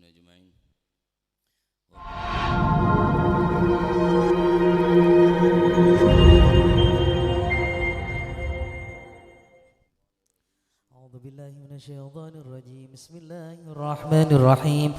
المسلمين أجمعين. أعوذ بالله من الشيطان الرجيم. بسم الله الرحمن الرحيم.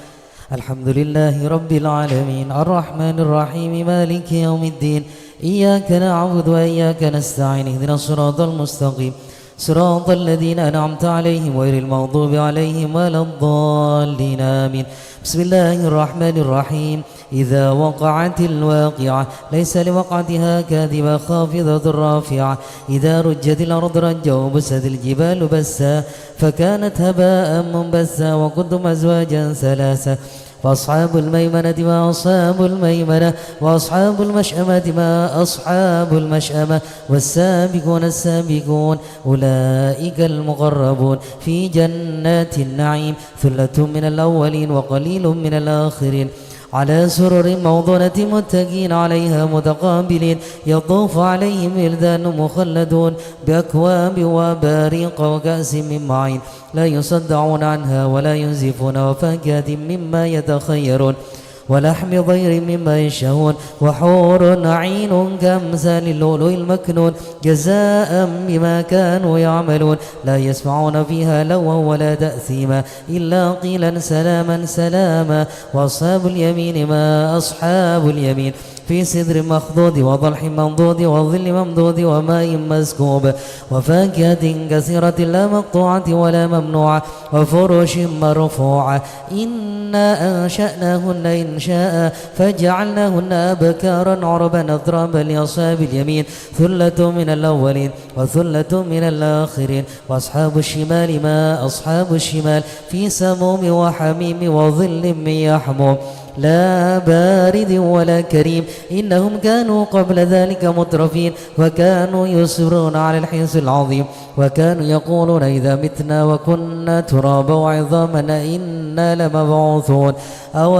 الحمد لله رب العالمين الرحمن الرحيم مالك يوم الدين. إياك نعبد وإياك نستعين. اهدنا الصراط المستقيم صراط الذين أنعمت عليهم غير المغضوب عليهم ولا الضالين آمين. بسم الله الرحمن الرحيم. إذا وقعت الواقعة ليس لوقعتها كاذبة خافضة رافعة. إذا رجت الأرض رجا وبست الجبال بسا فكانت هباء منبثا وكنتم أزواجا ثلاثة فأصحاب الميمنة ما أصحاب الميمنة وأصحاب المشأمة ما أصحاب المشأمة والسابقون السابقون أولئك المقربون في جنات النعيم ثلة من الأولين وقليل من الآخرين على سرر موضونة متكئين عليها متقابلين يطوف عليهم ولدان مخلدون بأكواب وباريق وكأس من معين لا يصدعون عنها ولا ينزفون وفاكهة مما يتخيرون ولحم ضير مما يشهون وحور عين كأمثال اللؤلؤ المكنون جزاء بما كانوا يعملون لا يسمعون فيها لغوا ولا تأثيما إلا قيلا سلاما سلاما. وأصحاب اليمين ما أصحاب اليمين في سدر مخضود وضلح منضود وظل ممدود وماء مسكوب وفاكهة كثيرة لا مقطوعة ولا ممنوعة وفرش مرفوعة. إنا أنشأناهن إنشاء فجعلناهن أبكارا عربا أترابا لأصحاب اليمين ثلة من الأولين وثلة من الآخرين. وأصحاب الشمال ما أصحاب الشمال في سموم وحميم وظل من يحموم لا بارد ولا كريم. إنهم كانوا قبل ذلك مترفين وكانوا يصرون على الحنث العظيم وكانوا يقولون إذا متنا وكنا ترابا وعظاما إنا لمبعوثون أو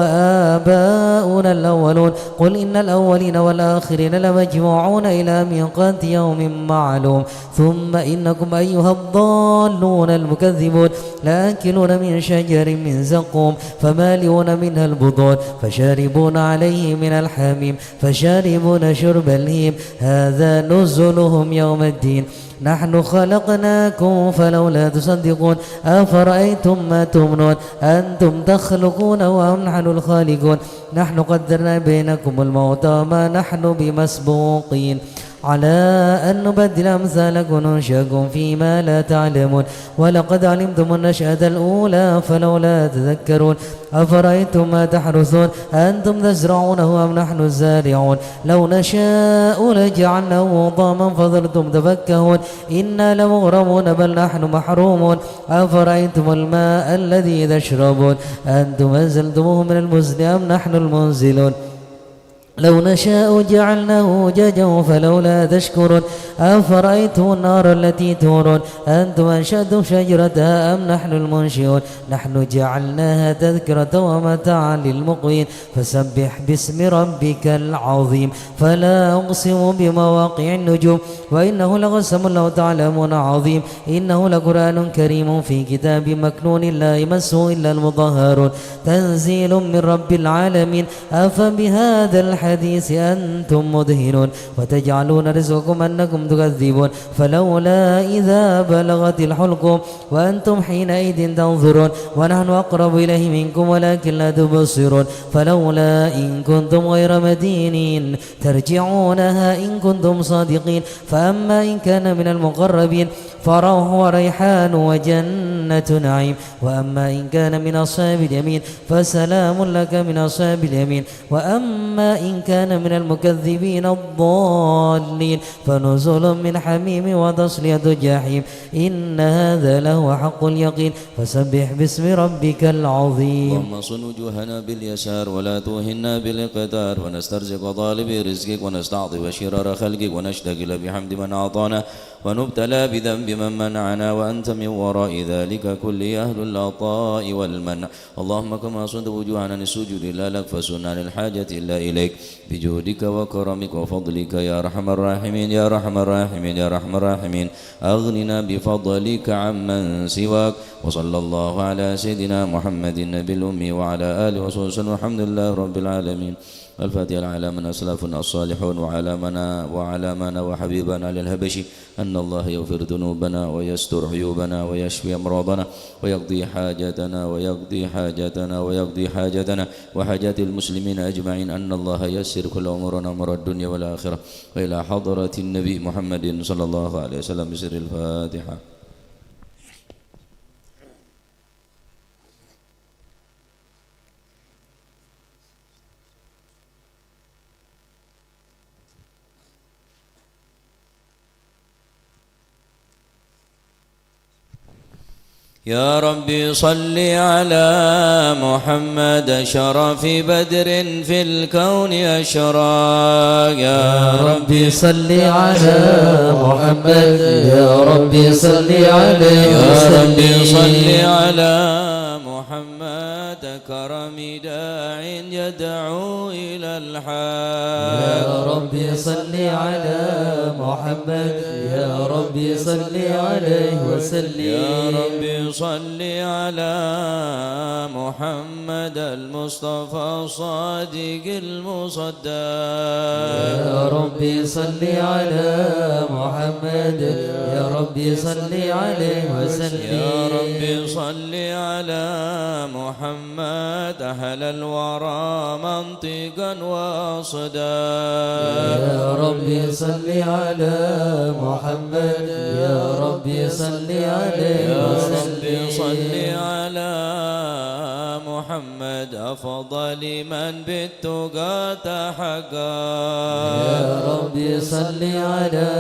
آباؤنا الأولون. قل إن الأولين والآخرين لمجموعون إلى ميقات يوم معلوم ثم إنكم أيها الضالون المكذبون لآكلون من شجر من زقوم فمالئون منها البطون فشاربون عليه من الحميم فشاربون شرب الهيم هذا نزلهم يوم الدين. نحن خلقناكم فلولا تصدقون أفرأيتم ما تمنون أنتم تخلقونه أم نحن الخالقون نحن قدرنا بينكم الموت وما نحن بمسبوقين على أن نبدل أمثالكم وننشئكم فيما لا تعلمون ولقد علمتم النشأة الأولى فلولا تذكرون أفرأيتم ما تحرثون أنتم تزرعونه أم نحن الزارعون لو نشاء لجعلناه ضاما فظلتم تفكهون إنا لمغرمون بل نحن محرومون أفرأيتم الماء الذي تشربون أنتم أنزلتموه من المزن أم نحن المنزلون لو نشاء جعلناه ججا فلولا تشكرون أفرأيتم النار التي تورون أنتم أنشأتم شجرتها أم نحن المنشئون نحن جعلناها تذكرة ومتاعا للمقوين فسبح باسم ربك العظيم. فلا أقسم بمواقع النجوم وإنه لقسم لو تعلمون عظيم إنه لقرآن كريم في كتاب مكنون لا يمسه إلا المطهرون تنزيل من رب العالمين. أفبهذا الحديث أنتم مدهنون وتجعلون رزقكم أنكم تكذبون فلولا إذا بلغت الحلقوم وأنتم حينئذ تنظرون ونحن أقرب إليه منكم ولكن لا تبصرون فلولا إن كنتم غير مدينين ترجعونها إن كنتم صادقين. فأما إن كان من المقربين فروح وريحان وجنة نعيم وأما إن كان من أصحاب اليمين فسلام لك من أصحاب اليمين وأما إن كان من المكذبين الضالين فنزل من حميم وتصلية جحيم. إن هذا لهو حق اليقين فسبح باسم ربك العظيم. اللهم صن وجوهنا باليسار ولا توهنا بالاقتدار ونسترزق طالب رزقك ونستعطف شرار خلقك ونشتغل بحمد من أعطانا ونبتلى بذنب من منعنا وأنت من وراء ذلك كل أهل العطاء والمنع. اللهم كما صد وجوهنا للسجود لا لك فسن عن الحاجة إلا إليك بجودك وكرمك وفضلك يا أرحم الراحمين يا أرحم الراحمين يا أرحم الراحمين. أغننا بفضلك عمن سواك. وصلى الله على سيدنا محمد النبي الأمي وعلى آله وصحبه وسلم والحمد لله رب العالمين. الفاتحة على من أسلافنا الصالحون وعلى من وحبيبنا للهبشي أن الله يغفر ذنوبنا ويستر عيوبنا ويشفي أمراضنا ويقضي حاجتنا وحاجات المسلمين أجمعين. أن الله يسر كل أمورنا أمور الدنيا والآخرة. وإلى حضرة النبي محمد صلى الله عليه وسلم بسر الفاتحة. يا ربي صل على محمد شرف بدر في الكون أشراق. يا ربي صل على محمد يا ربي صل عليه يا ربي صل على محمد كرم داع يدعو إلى الحق. يا ربي صل على محمد يا ربي صل عليه وسلم. يا ربي صل على محمد المصطفى الصادق المصدق. يا ربي صل على محمد يا ربي صل عليه وسلم. يا ربي صل على محمد أهل الورى منطقا وصدا. يا ربي صل على محمد يا ربي صل عليه وسلم. يا ربي صل على محمد أفضل من بالتقى تحقق. يا ربي صل على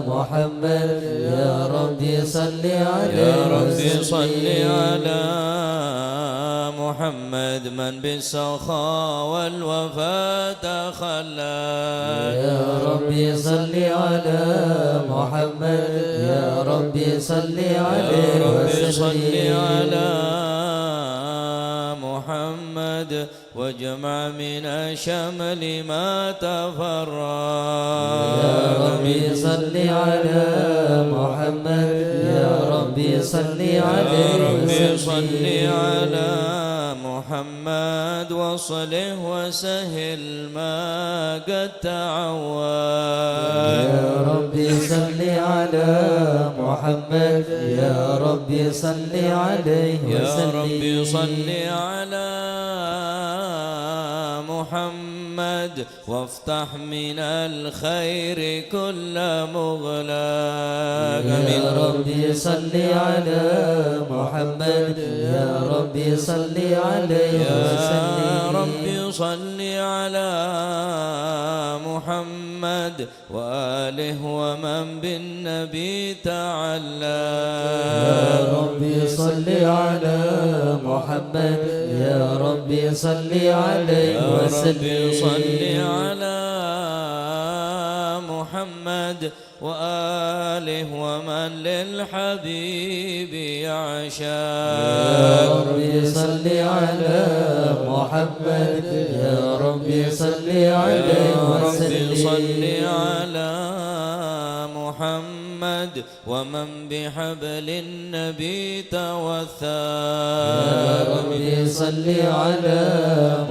محمد يا ربي صل عليه يا ربي صل على محمد من بالسخاء والوفاء تخلى. يا ربي صل على محمد يا ربي صل عليه يا ربي صل وسلم. على محمد واجمع من الشمل ما تفرق. يا ربي صل على محمد يا ربي صل عليه يا ربي وسلم. صل على محمد وصله وسهل ما قد تعود. يا ربي صل على محمد يا ربي صل عليه يا ربي وسلم. صل على محمد وافتح من الخير كل مغلاق. يا ربي صل على محمد يا ربي صل عليه وسلم. يا ربي صل على محمد وآله ومن بالنبي تعلق. يا ربي صل على محمد يا ربي صل عليه يا وسلم. ربي صل على محمد وآله ومن للحبيب يعشق. يا ربي صل على محمد يا ربي صل عليه يا ربي وسلم. صل على محمد ومن بحبل النبي توثق. يا ربي صل على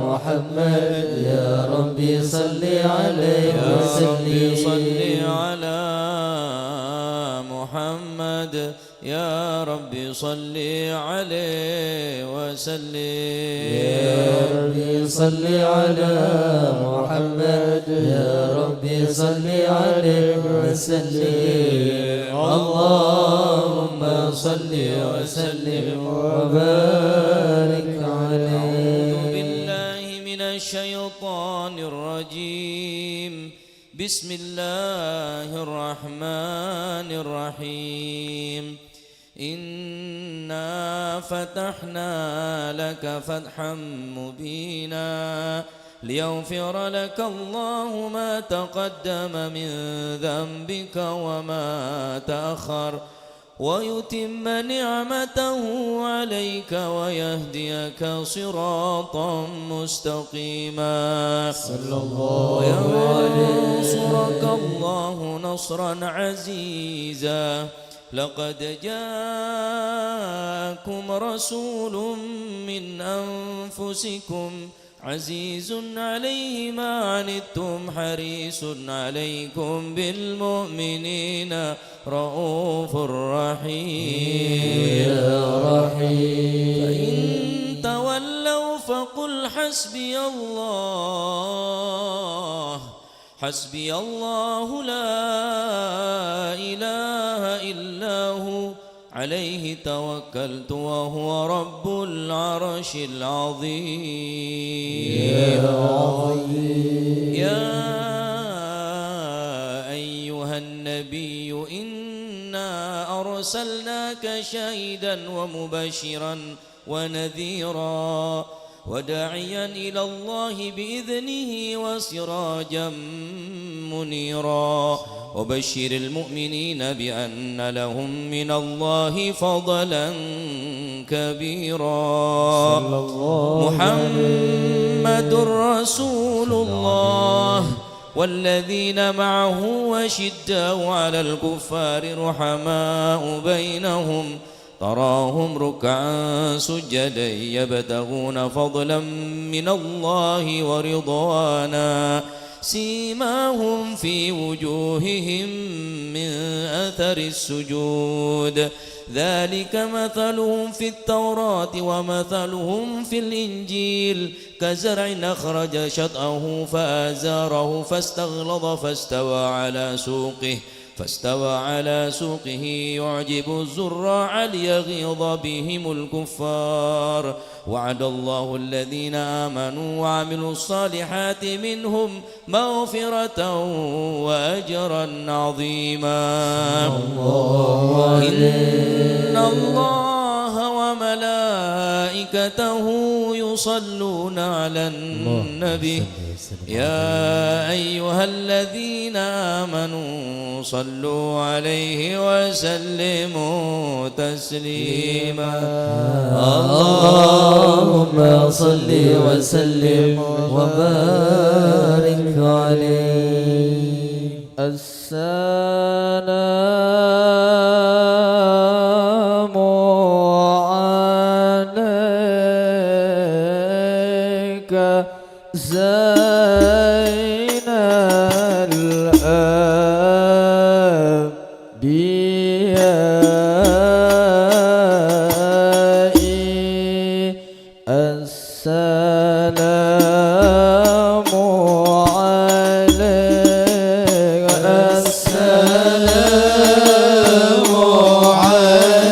محمد يا ربي صل عليه يا وسلم. ربي صل على محمد يا ربي صل عليه وسلم. يا ربي صل على محمد يا ربي صل عليه وسلم. اللهم صل وسلم وبارك عليه. أعوذ بالله من الشيطان الرجيم. بسم الله الرحمن الرحيم. إنا فتحنا لك فتحا مبينا ليغفر لك الله ما تقدم من ذنبك وما تأخر ويتم نعمته عليك ويهديك صراطا مستقيما صلى الله وينصرك الله نصرا عزيزا لقد جاءكم رسول من أنفسكم عزيز عليه ما عنتم حريص عليكم بالمؤمنين رؤوف رحيم فإن تولوا فقل حسبي الله لا إله إلا هو عليه توكلت وهو رب العرش العظيم يا أيها النبي إنا أرسلناك شاهدا ومبشرا ونذيرا وداعيا إلى الله بإذنه وسراجا منيرا وبشر المؤمنين بأن لهم من الله فضلا كبيرا محمد رسول الله والذين معه وشداء على الكفار رحماء بينهم تراهم ركعا سجدا يبتغون فضلا من الله ورضوانا سيماهم في وجوههم من أثر السجود ذلك مثلهم في التوراة ومثلهم في الإنجيل كزرع أخرج شطأه فآزاره فاستغلظ فاستوى على سوقه يعجب الزراع ليغيظ بهم الكفار وعد الله الذين آمنوا وعملوا الصالحات منهم مغفرة وأجرا عظيما إن الله وملائكته يصلون على النبي يا أيها الذين آمنوا صلوا عليه وسلموا تسليما اللهم صل وسلم وبارك عليه السلام عليك زين الأنبياء السلام عليك السلام عليك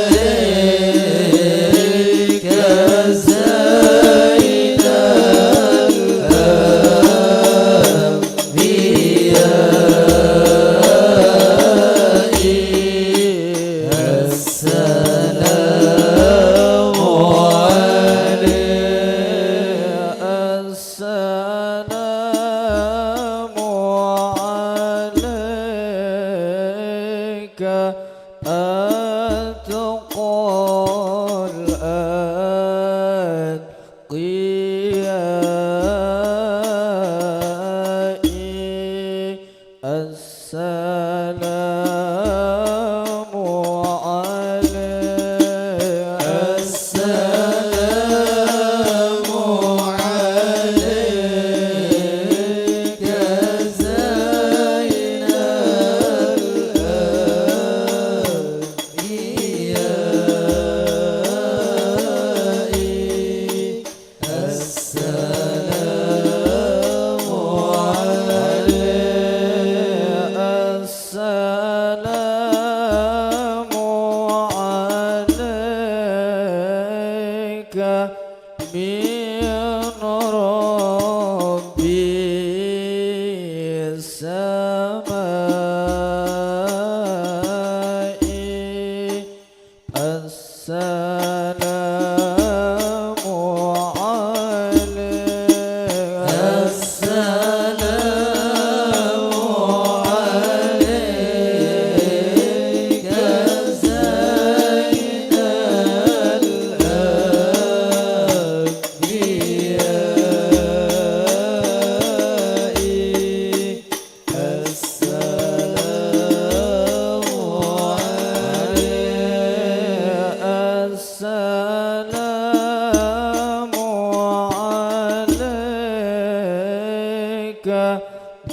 زين السلام عليك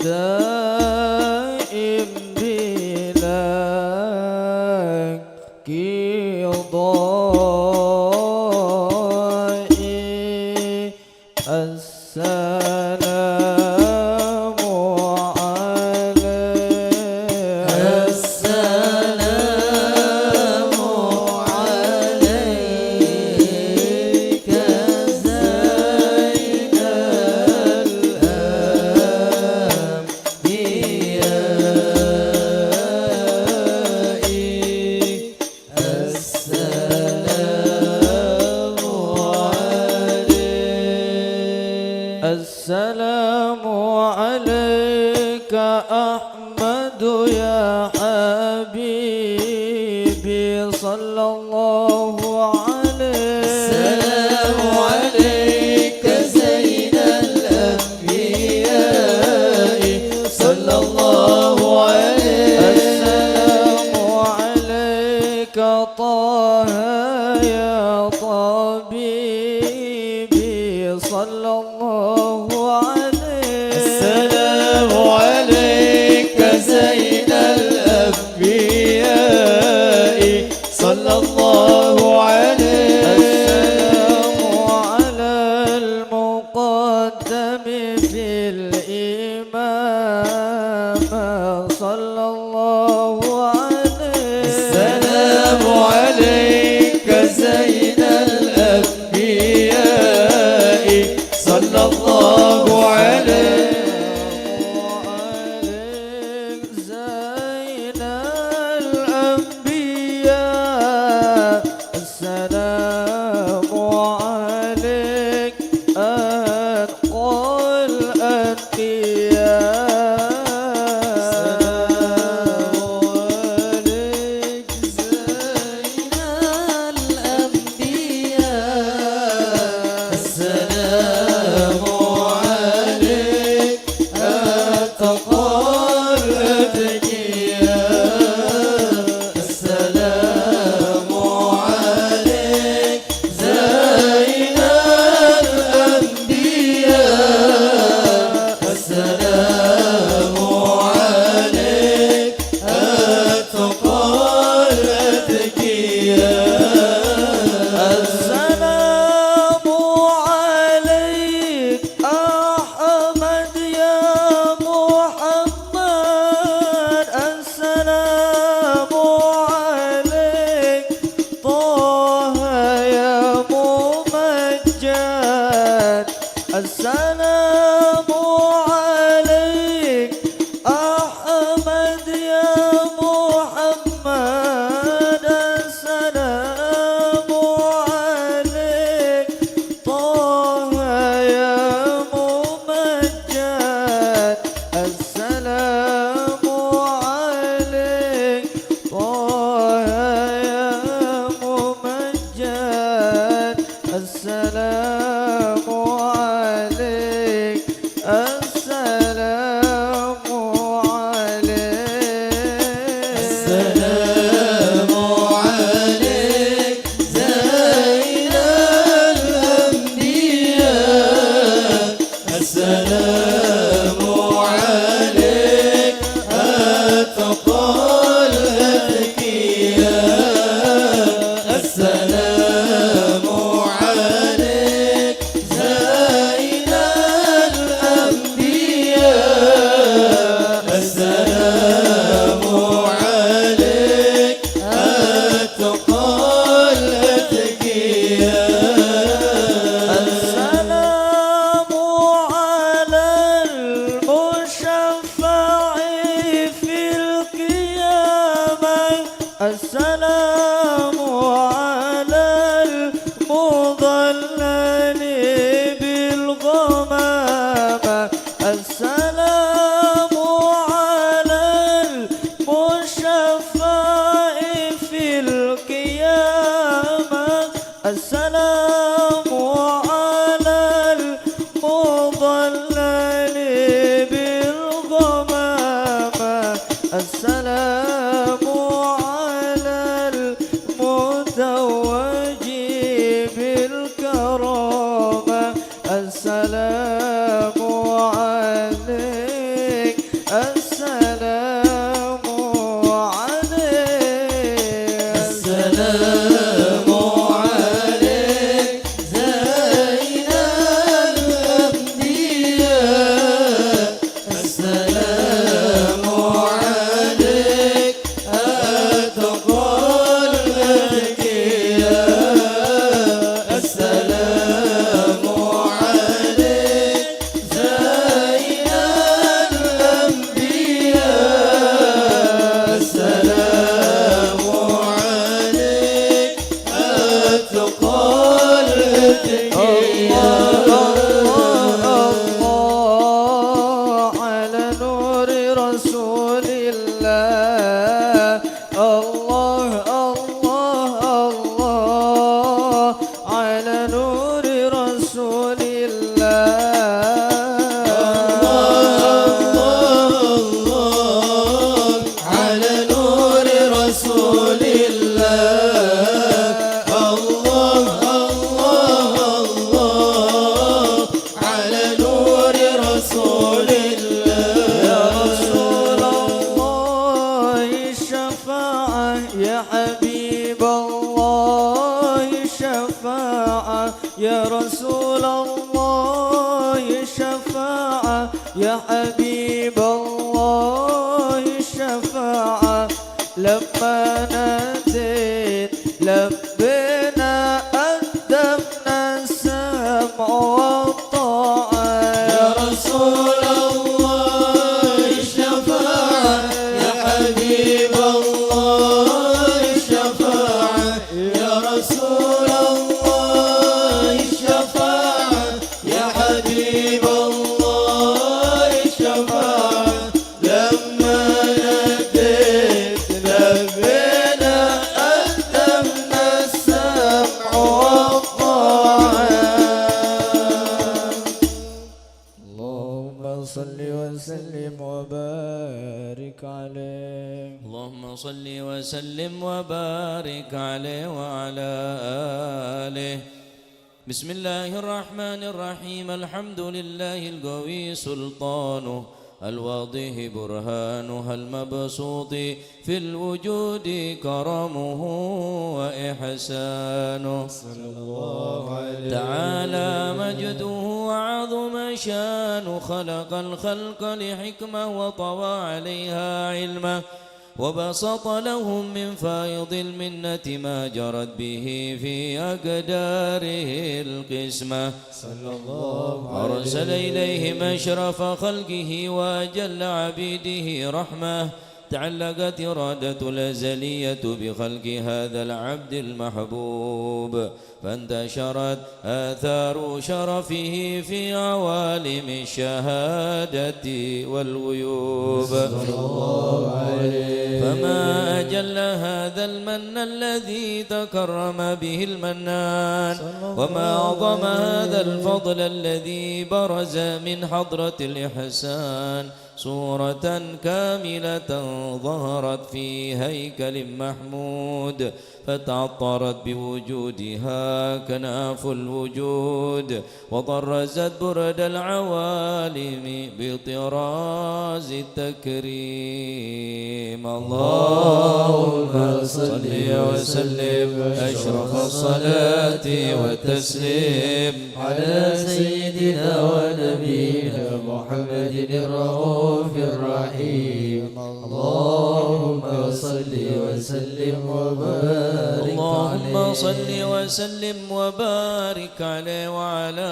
دائم بلا قضاء السلام عليك السلام عليك زين السلام عليك أحمد يا حبيبي صلى الله عليه السلام عليك زين الأنبياء صلى الله عليه السلام عليك طه يا طبيبي صلى الله عليه السلام عليك زين الأنبياء صلى الله عليه السلام على المقدم في الإمام صلى الله عليه السلام عليك زين الأنبياء صلى الله عليه زين الأنبياء السلام عليك أتقى الأتقياء السلام عليك أتقى الأتقياء السلام عليك زين الأنبياء السلام عليك أتقى الأتقياء السلام عليك أحمد يا محمد السلام عليك طه يا ممجد السلام عليك أحمد يا محمد السلام عليك طه يا ممجد السلام عليك طه يا ممجد السلام عليك السلام عليك السلام عليك زين الأنبياء السلام عليك أتقى الأتقياء السلام عليك زين الأنبياء السلام عليك أتقى الأتقياء السلام عليك السلام عليك السلام عليك زين الأنبياء السلام عليك أتقى الأتقياء السلام عليك زين الأنبياء السلام عليك أتقى الأتقياء الله على نور رسول الله الله الله الله على نور رسول الله على نور رسول الله الله الله على نور رسول يا الله رسول الله الشفاعة يا حبيب الله الشفاعة يا رسول الله الشفاعة يا حبيب الله الشفاعة لما ناديت لبينا أدبنا السمع والطاعة يا رسول الله الشفاعة يا حبيب الله الشفاعة يا رسول الله الشفاعة يا حبيب الله الشفاعة لما ناديت لبينا أدبنا السمع والطاعة اللهم صل وسلم وبارك عليه اللهم صل وسلم وبارك عليه وعلى آله. بسم الله الرحمن الرحيم. الحمد لله القوي سلطانه الواضح برهانه المبسوط في الوجود كرمه وإحسانه تعالى مجده وعظم شانه خلق الخلق لحكمة وطوى عليها علمه وبسط لهم من فائض المنة ما جرت به في أقداره القسمة وأرسل إليهم أشرف خلقه وأجل عبيده رحمة تعلقت إرادة الأزلية بخلق هذا العبد المحبوب فانتشرت آثار شرفه في عوالم الشهادة والغيوب فما أجل هذا المن الذي تكرم به المنان وما أعظم هذا الفضل الذي برز من حضرة الإحسان صورة كاملة ظهرت في هيكل محمود فتعطرت بوجودها كناف الوجود وطرزت برد العوالم بطراز التكريم. اللهم صل وسلم أشرف الصلاة والتسليم على سيدنا ونبينا محمد الرؤوف الرحيم. اللهم صل وسلم وبارك اللهم صل وسلم وبارك عليه وعلى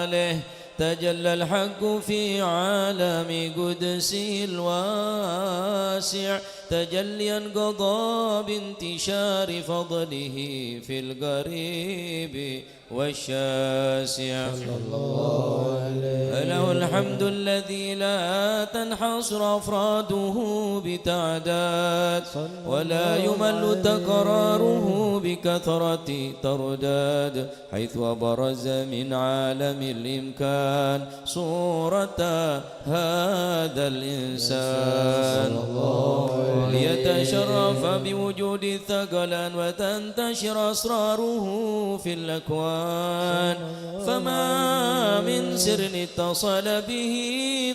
آله. تجلى الحق في عالم قدسه الواسع تجليا قضى بانتشار فضله في القريب والشاسع. له الحمد الذي لا تنحصر أفراده بتعداد ولا يمل تكراره بكثرة ترداد حيث برز من عالم الإمكان صورة هذا الإنسان ليتشرف بوجود الثقلان وتنتشر أسراره في الأكوان. فما من سر اتصل به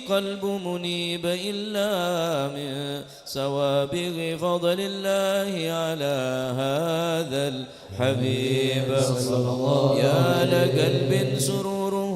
قلب منيب إلا من سوابغ فضل الله على هذا الحبيب صلى الله. يا لقلب سروره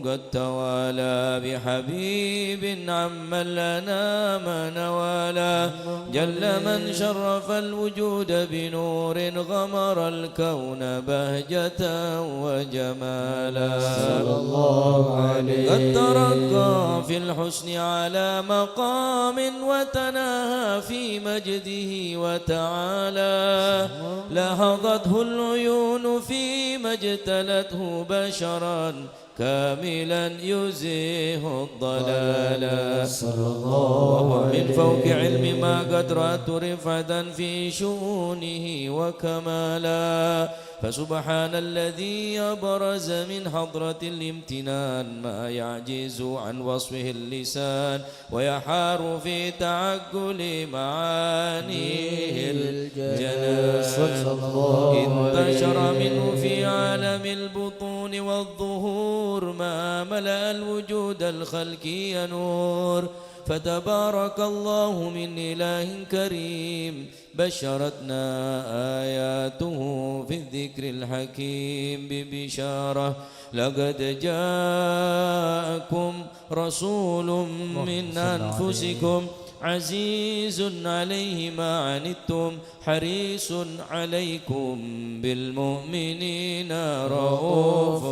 قد توالى بحبيب عم الأنام نوالا. جل من شرف الوجود بنور غمر الكون بهجة وجمالا. صلى الله عليه. قد ترقى في الحسن على مقام وتناهى في مجده وتعالى. لحظته العيون فيما اجتلته بشرا كاملا يزيه الضلال. وهو من فوق علم ما قد رأت رفعة في شؤونه وكمالا. فسبحان الذي أبرز من حضرة الامتنان ما يعجز عن وصفه اللسان ويحار في تعقل معانيه الجنان. انتشر منه في عالم البطون والظهور ما ملأ الوجود الخلقي نور. فتبارك الله من إله كريم بشرتنا آياته في الذكر الحكيم ببشارة. لقد جاءكم رسول من أنفسكم عزيز عليه ما عنتم حريص عليكم بالمؤمنين رؤوف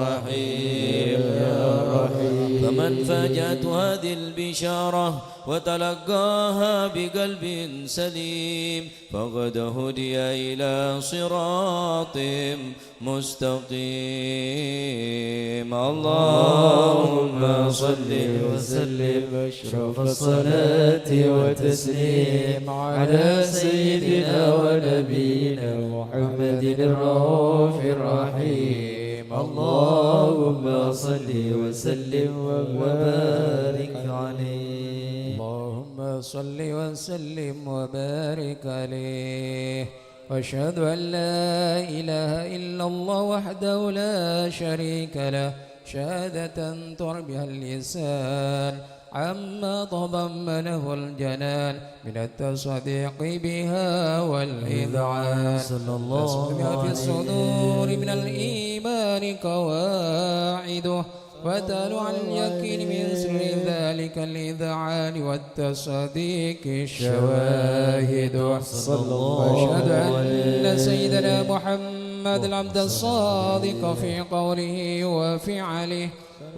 رحيم. فمن فاجأت هذه البشارة وتلقاها بقلب سليم فقد هدي إلى صراط مستقيم. اللهم صل وسلم أشرف الصلاة وتسليم على سيدنا ونبينا محمد الرؤوف الرحيم. اللهم صل وسلم وبارك عليه. اللهم صل وسلم وبارك عليه. واشهد أن لا إله إلا الله وحده لا شريك له شهادة تربيها اللسان عما تضمنه الجنان من التصديق بها والإذعان. نسمع في الصدور من الإيمان قواعده وتلو عن اليقين من سر ذلك الإذعان والتصديق الشواهد. وأشهد أن سيدنا محمد العبد الصادق في قوله وفعله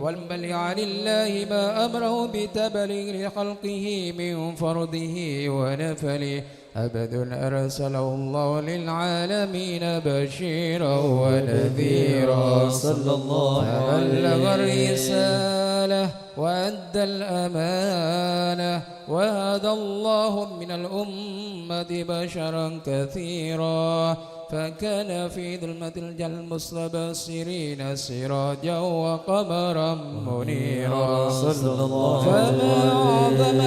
والبلغ عن الله ما أمره بتبليغ خلقه من فرده ونفله. أبد أرسله الله للعالمين بشيرا ونذيرا. صلى الله عليه. بلغ الرسالة وأدى الأمانة وهدى الله من الأمة بشرا كثيرا. فكان في ظلمة الجهل المستبصرين سراجا وقمرا منيرا. فما أعظم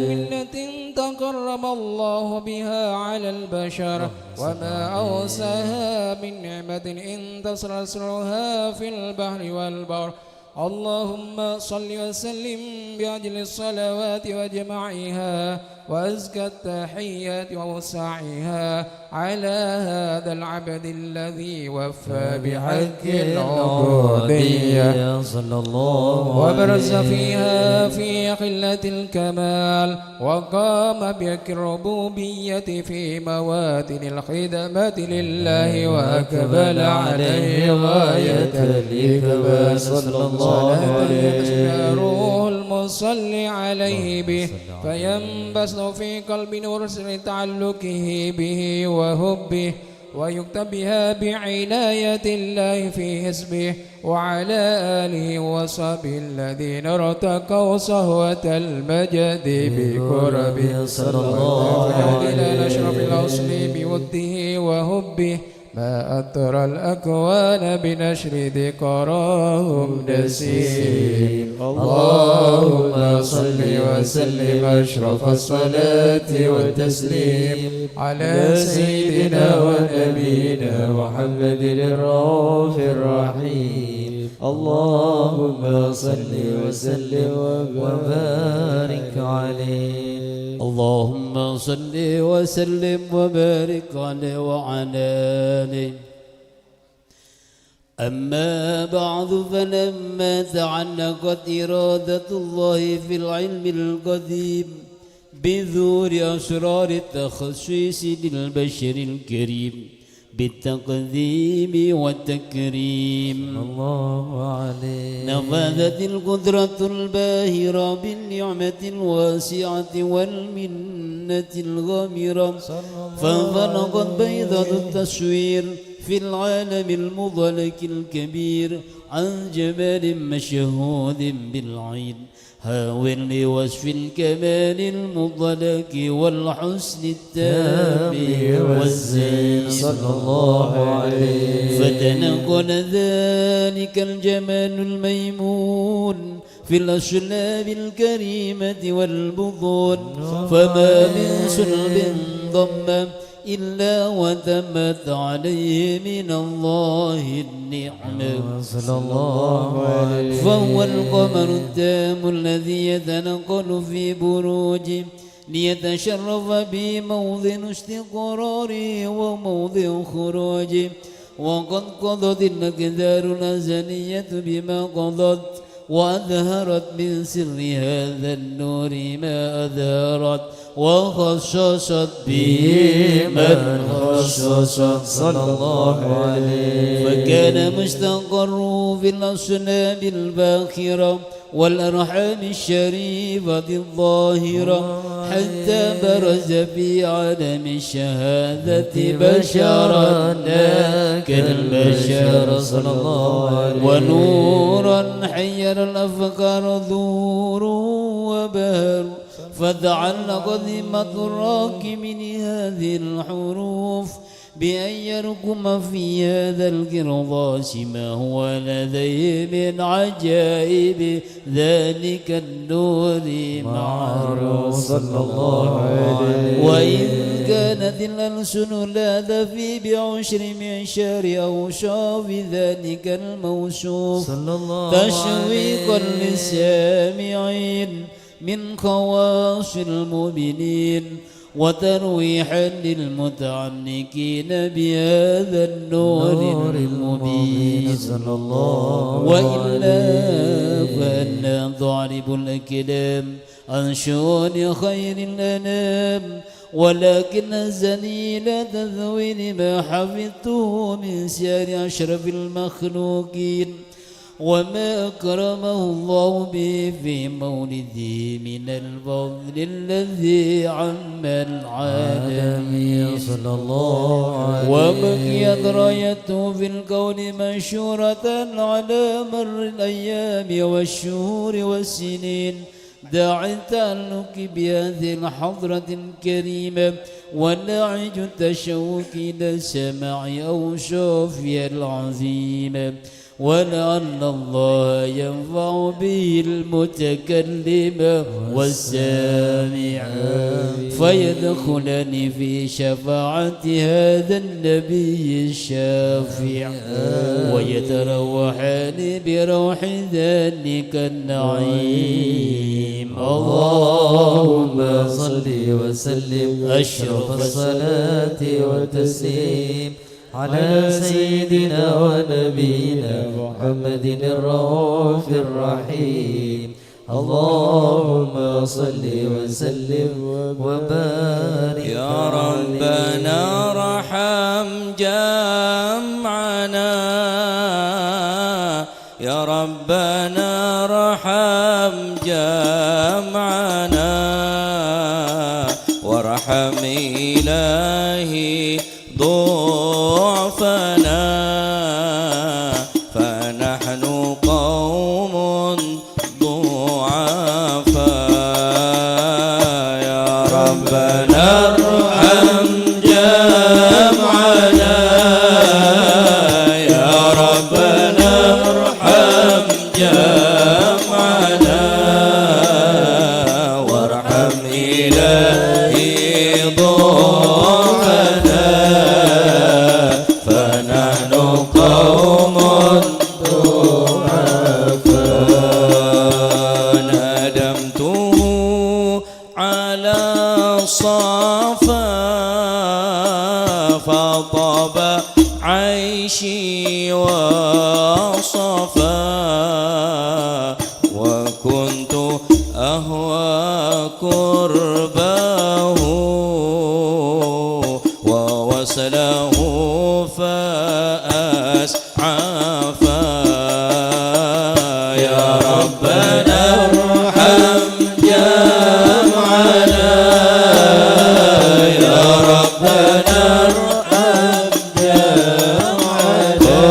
منة تكرم الله بها على البشر وما أوساها من نعمة انتصر أسرها في البحر والبر. اللهم صل وسلم بأجل الصلوات وجمعها وأزكى التحيات ووسعها على هذا العبد الذي وفى بحق العبودية صلى الله وبرز فيها في قلة الكمال وقام بحق الربوبية في مواتن الخدمة لله وأكمل عليه غاية الإكمال صلى الله عليه وسلم. روح المصلي عليه به فينبسط في قلب نور سر تعلقه به وحبه ويكتب بها بعناية الله في حسبه وعلى آله وصحبه الذين ارتقوا صهوة المجد بقربه صلى الله عليه وسلم. إلى أشرف الأصل بوده وحبه ما أطر الأكوان بنشر ذكراهم نسيم. اللهم صل وسلم أشرف الصلاة والتسليم على سيدنا ونبينا محمد الرؤوف الرحيم. اللهم صل وسلم وبارك عليه. اللهم صل وسلم وبارك عليه وعلى آله. أما بعد، فلما تعلقت إرادة الله في العلم القديم بذور أسرار التخصيص للبشر الكريم بالتقديم والتكريم الله عليه، نفذت القدرة الباهرة بالنعمة الواسعة والمنة الغامرة، فانفلقت بيضة التصوير في العالم المضلك الكبير عن جمال مشهود بالعين، هاو لوصف الكمال المضلك والحسن التام والزين صلى الله عليه. فتنقل ذلك الجمال الميمون في الأشلاب الكريمة والبطون، فما من صلب ضم إلا وتمت عليه من الله النعمة صلى الله عليه. فهو القمر التام الذي يتنقل في بروجه ليتشرف به موضع استقراره وموضع خروجه، وقد قضت الأقدار الأزلية بما قضت، وأظهرت من سر هذا النور ما أظهرت، وخصصت به من خصصت صلى الله عليه. فكان مستقره في الأصنام الباخرة والأرحام الشريفة الظاهرة، حتى برز في عالم الشهادة بشرا كالبشر صلى الله عليه. ونورا حير الأفكار ذور وبهر، فتعلق ذمة الراكمين هذه الحروف بأن يركم في هذا القرضاس ما هو لديه من عجائب ذلك النور معروف صلى الله عليه. وإن كانت الألسن لا تفي بعشر معشار أوصاف ذلك الموصوف تشويقا للسامعين من خواص المؤمنين، وترويحا للمتعلقين بهذا النور المبين. وإلا فأنا تعرب الكلام عن شؤون خير الأنام، ولكن الزني لا تذوين ما حفظته من سير أشرف المخلوقين وما أكرمه الله به في مولده من الفضل الذي عم العالمين صلى الله عليه. وبقيت رايته في الكون منشورة على مر الأيام والشهور والسنين، داعي التعلق بهذه الحضرة الكريمة وناعج التشوق إلى سماع أوصافها العظيمة، ولعل الله ينفع به المتكلم والسامع فيدخلني في شفاعة هذا النبي الشافع، ويتروحان بروح ذلك النعيم. اللهم صل وسلم أشرف الصلاة والتسليم على سيدنا ونبينا محمد الرؤوف الرحيم. اللهم صل وسلم وبارك يا ربنا ارحم جمعنا، يا ربنا ارحم جمعنا، وارحم إلهي ضعفنا، فنحن قوم ضعفاء. يا ربنا ارحم جمعنا، يا ربنا ارحم جمعنا، وارحم يا ربنا ارحم جمعنا يا ربنا ارحم جمعنا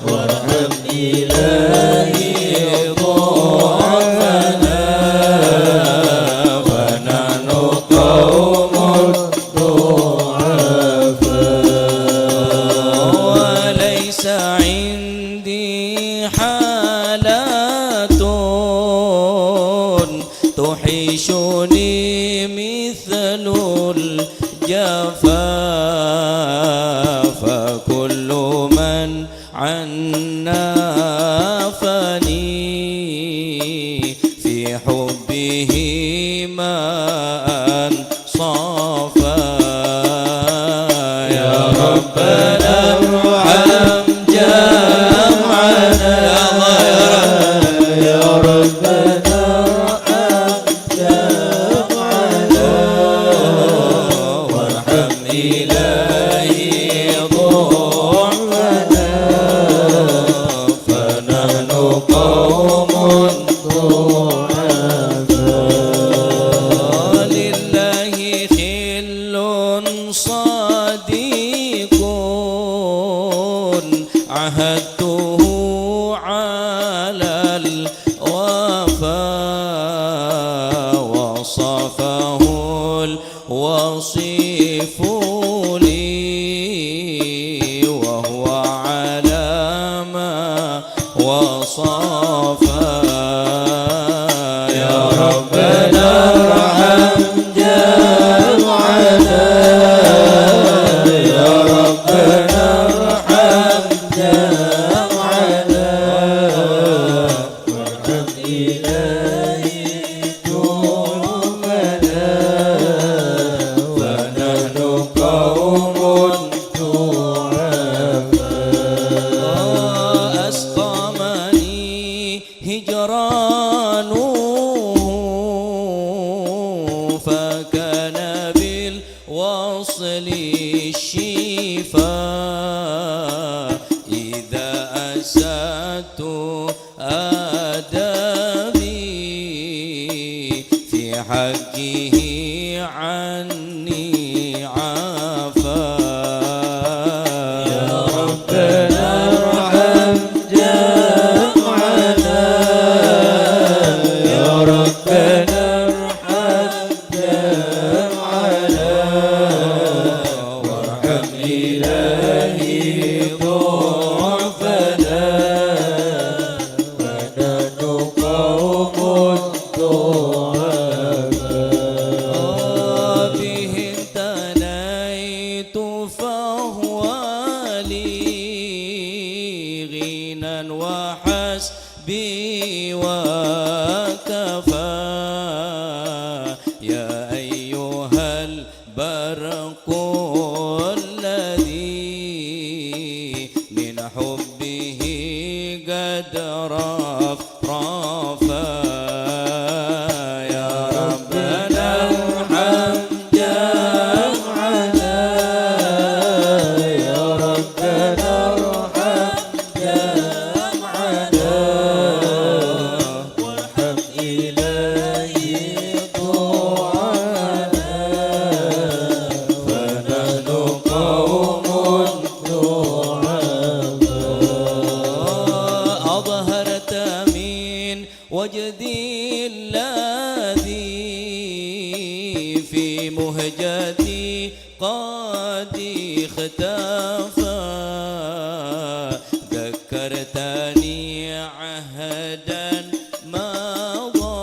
وارحم إلهي ضعفنا فنحن قوم وليس عندي حالات تحيشني مثل الجفا فكل من عنا فني في حبه ماء صافا يا ربنا ارحم جمعنا يا ربنا ارحم جمعنا وارحم إلهي ضعفنا فنحن قوم ضعفاء لله خل صديق عهدته على الوفاء وصفه الوصيف لي وهو على ما وصفا يا ربنا ارحم جمعنا يا ربنا ارحم جمعنا وارحم إلهي ذنوبنا فنحن قوم ضعفاء أسقمني هجرانه فكان بالوصل الشفاء إذا أسأت آدمي في حقه عني عافا يا ربنا ارحم جمعنا يا ربنا ارحم جمعنا وارحم إلهي ضعفنا فنحن قوم ضعفاء به امتنيت فهو لي غنى وحسبي وكفى يا أيها البرق الذي من حبه قد رفرفا يا ربنا ارحم جمعنا يا ربنا ارحم جمعنا وارحم إلهي ضعفنا فنحن قوم ضعفاء أظهرت من وجدي الذي في مهجتي قد اختفى ذكرتني عهدا مضى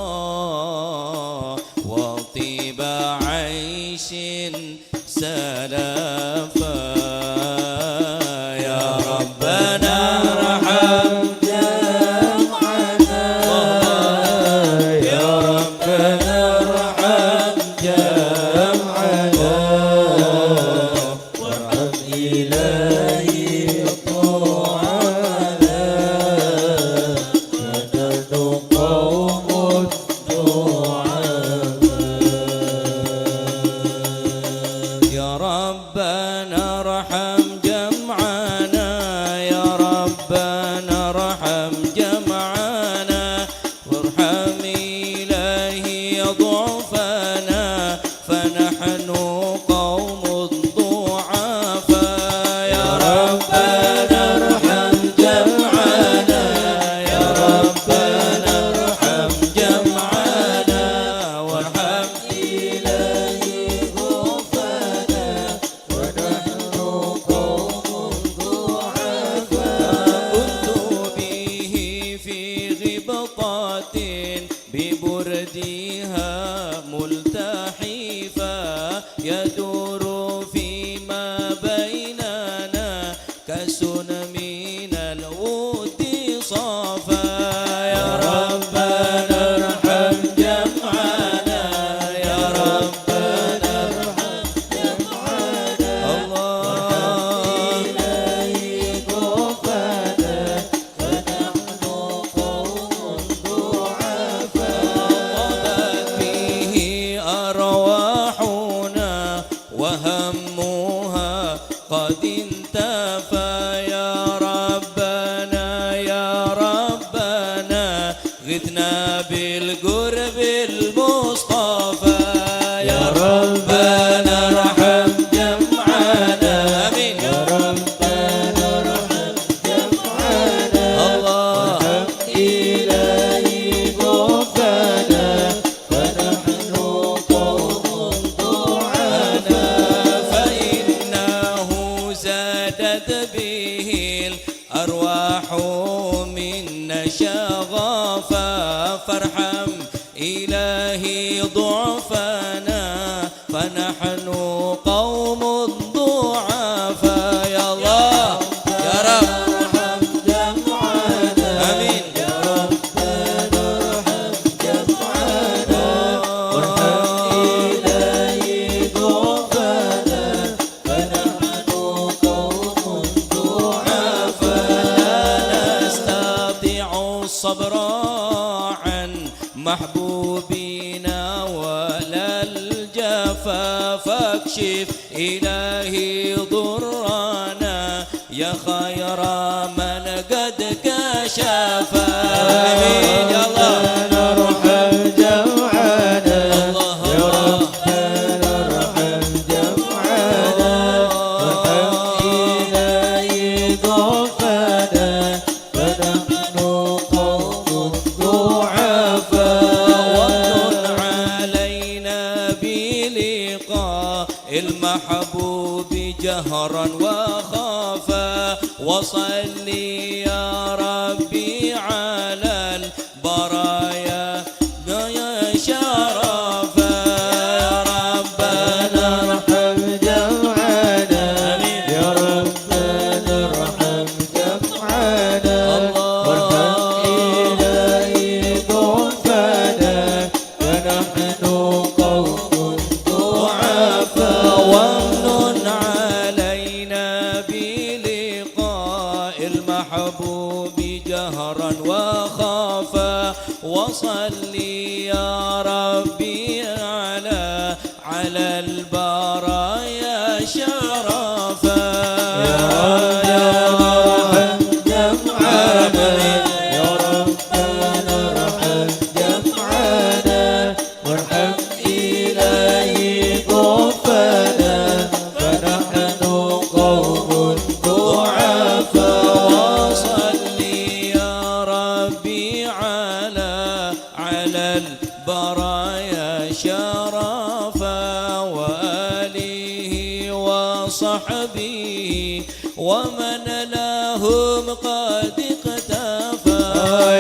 وطيب عيش سلفا يا ربنا ارحم جمعنا يا ربنا ارحم جمعنا إبطات ببردها ملتحفا يدور فيما بيننا كسن من الود صافا يا ربنا ارحم جمعنا يا ربنا ارحم جمعنا الله إليك وفانا فنحن قوم ضعفاء طابت به أرواحنا وهمها قد انتفى يا ربنا غثنا بالقرب المصطفى يا ربنا ارحم جمعنا آمين يا ربنا ارحم جمعنا الله إلهي وفانا فنحن قوم ضعفاء فإنه زادت به الأرواح منا شغفا فارحم إلهي ضعفنا فنحن قوم ضعفاء يا الله يا رب ارحم جمعنا آمين يا ربنا ارحم جمعنا وارحم إلهي ضعفنا فنحن قوم ضعفاء لا نستطيع الصبر عن محبوبنا ولا الجفا فاكشف إلهي ضرنا يا خير من قد كشفا آمين يا الله ارحم جمعنا الله يا ربنا ارحم جمعنا وارحم إلهي ضعفنا فنحن قوم ضعفاء وامن علينا بلقاء المحبوب جهرا وخافا وصلي يا ربي على البرايا يا شرفا يا ربنا ارحم جمعنا يا ربنا ارحم جمعنا وارحم إلهي ضعفنا فنحن قوم ضعفاء وامن علينا بلقاء المحبوب جهرا وخافا وصلي يا ربي على البرايا شرفا يا ارحم جمعنا يا ربنا ارحم جمعنا وارحم إلهي ضعفنا فنحن قوم ضعفاء وصلي يا ربي على البرايا شرفا وآله وصحبه ومن لهم قد اقتفى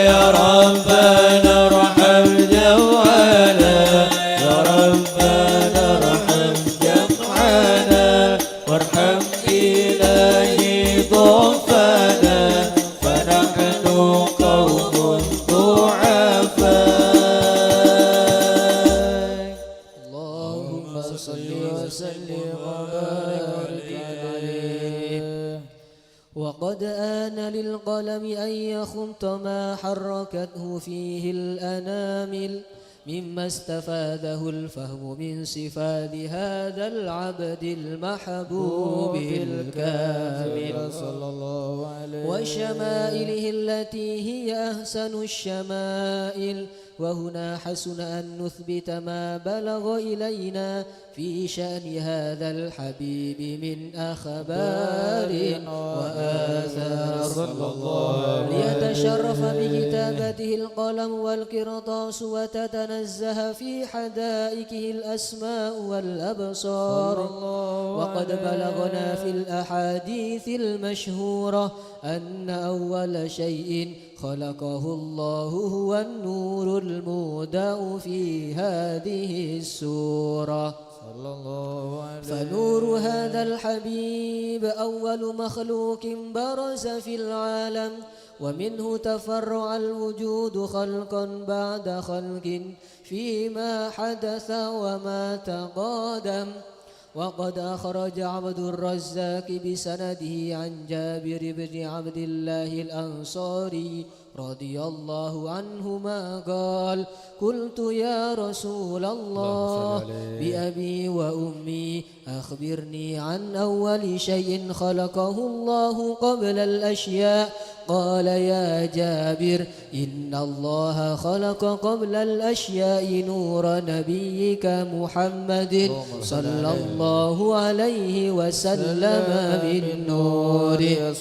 يا ربنا ارحم جمعنا يا ربنا ارحم جمعنا وارحم إلهي ضعفنا فنحن قوم ضعفاء اللهم صل وسلم وبارك عليه. وقد آن للقلم أن يخط ما حركته فيه الأنامل مما استفاده الفهم من صفات هذا العبد المحبوب الكامل صلى الله عليه وشمائله التي هي أحسن الشمائل. وهنا حسن أن نثبت ما بلغ إلينا في شأن هذا الحبيب من أخبار وآثار صلى الله عليه ليتشرف بكتابته القلم والقرطاس وتتنزه في حدائقه الأسماء والأبصار. وقد بلغنا في الأحاديث المشهورة أن أول شيء خلقه الله هو النور المودع في هذه السورة. صلى الله عليه. فنور هذا الحبيب أول مخلوق برز في العالم، ومنه تفرع الوجود خلقا بعد خلق فيما حدث وما تقادم. وقد أخرج عبد الرزاق بسنده عن جابر بن عبد الله الأنصاري رضي الله عنهما قال: قلت يا رسول الله بأبي وأمي أخبرني عن أول شيء خلقه الله قبل الأشياء. قال: يا جابر إن الله خلق قبل الأشياء نور نبيك محمد صلى الله عليه وسلم من نوره.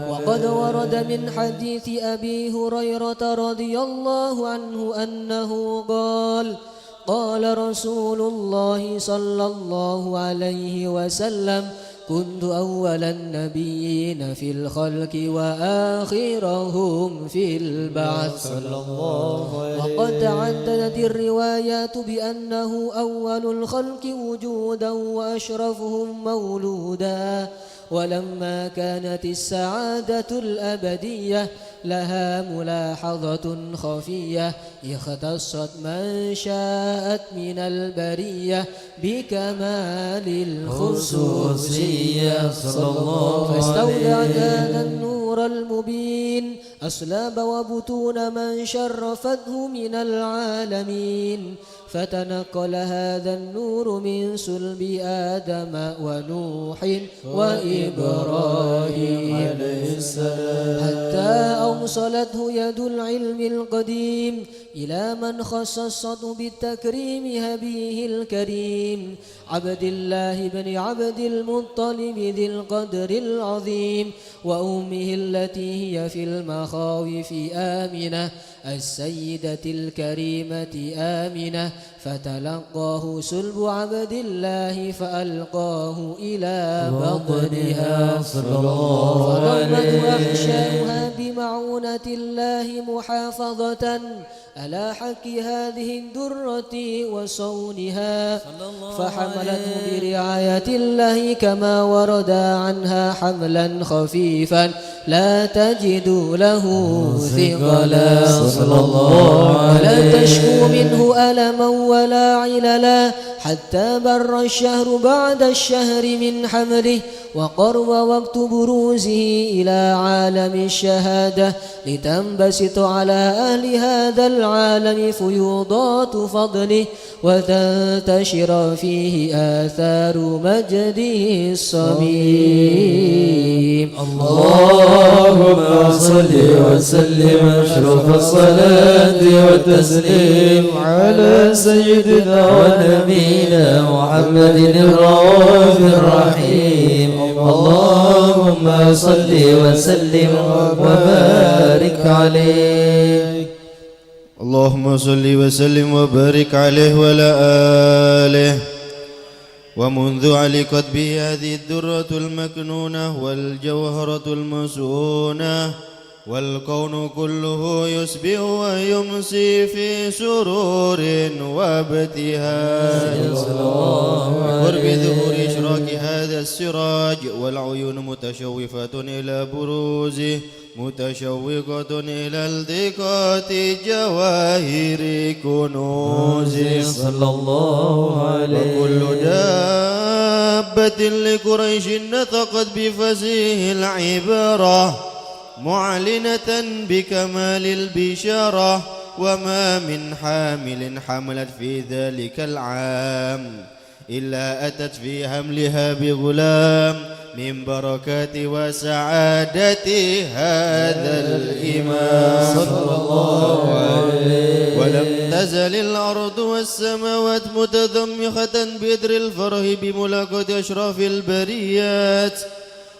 وقد ورد من حديث أبي هريرة رضي الله عنه أنه قال: قال رسول الله صلى الله عليه وسلم: كنت أول النبيين في الخلق وآخرهم في البعث. وقد تعددت الروايات بأنه أول الخلق وجودا وأشرفهم مولودا. ولما كانت السعادة الأبدية لها ملاحظة خفية اختصت من شاءت من البرية بكمال الخصوصية صلى الله عليه وسلم. فاستودعت هذا النور المبين أصلاب وبطون من شرفته من العالمين، فتنقل هذا النور من صلب آدم ونوح وإبراهيم عليه السلام حتى أوصلته يد العلم القديم إلى من خصصته بالتكريم هبيه الكريم عبد الله بن عبد المطلب ذي القدر العظيم، وأمه التي هي في المخاوف آمنة السيدة الكريمة آمنة. فتلقاه سلب عبد الله فألقاه إلى بطنها صلى الله عليه وسلم، أحشاؤها بمعونة الله محافظة على حق هذه الدرة وصونها، فحملته برعاية الله كما ورد عنها حملا خفيفا لا تجد له ثقلا صلى الله عليه، ولا تشكو منه ألما ولا عللا حتى بر الشهر بعد الشهر من حمله، وقرب وقت بروزه إلى عالم الشهادة لتنبسط على أهل هذا العالم فيوضات فضله وتنتشر فيه آثار مجده الصميم. اللهم صل وسلم أشرف الصلاة والتسليم على سيدنا ونبينا محمد الرؤوف الرحيم. اللهم صل وسلم وبارك عليه. اللهم صل وسلم وبارك عليه وعلى آله. ومنذ علقت به هذه الدرة المكنونة والجوهرة المسؤونة والكون كله يسبح ويمسي في سرور وابتهاج قرب ظهور إشراق هذا السراج، والعيون متشوفة إلى بروزه متشوقة إلى التقاط جواهر كنوزه صلى الله عليه. وكل دابة لقريش نطقت بفصيح العبارة معلنة بكمال البشارة، وما من حامل حملت في ذلك العام إلا أتت في حملها بغلام من بركات وسعادة هذا الإمام صلى الله عليه. ولم تزل الأرض والسماوات متضمخة بإدر الفرح بملاقاة أشراف البريات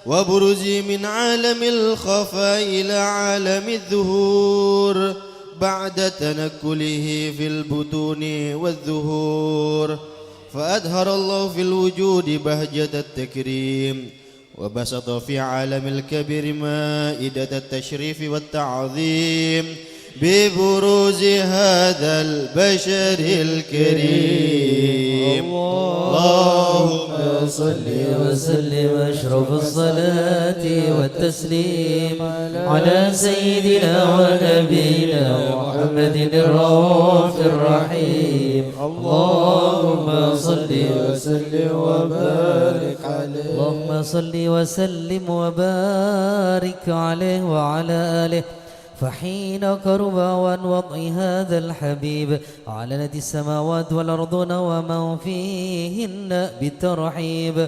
وبروزه من عالم الخفاء إلى عالم الظهور بعد تنكله في البطون والظهور. فأظهر الله في الوجود بهجة التكريم وبسط في عالم الكبير مائدة التشريف والتعظيم ببروز هذا البشر الكريم. اللهم صل وسلم أشرف الصلاة والتسليم على سيدنا ونبينا محمد الرؤوف الرحيم. اللهم صل وسلم وبارك عليه. اللهم صل وسلم وبارك عليه وعلى آله. فحين قرب عن وضع هذا الحبيب علنت السماوات والأرضون ومن فيهن بالترحيب،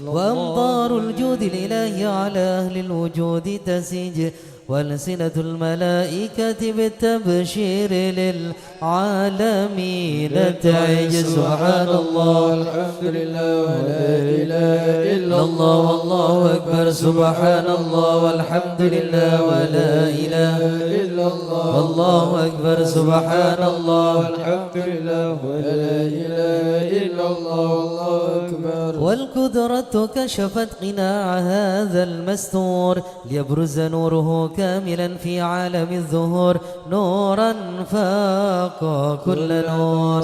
وأمطار الجود الإلهي على أهل الوجود تسيج، وألسنة الملائكة بالتبشير للعالمين تعج. سبحان الله والحمد لله ولا إله إلا الله والله أكبر. سبحان الله والحمد لله ولا إله إلا الله والله أكبر. سبحان الله والحمد لله ولا إله إلا الله والله أكبر. والقدرة كشفت قناع هذا المستور ليبرز نوره كاملا في عالم الظهور، نورا فاق كل نور.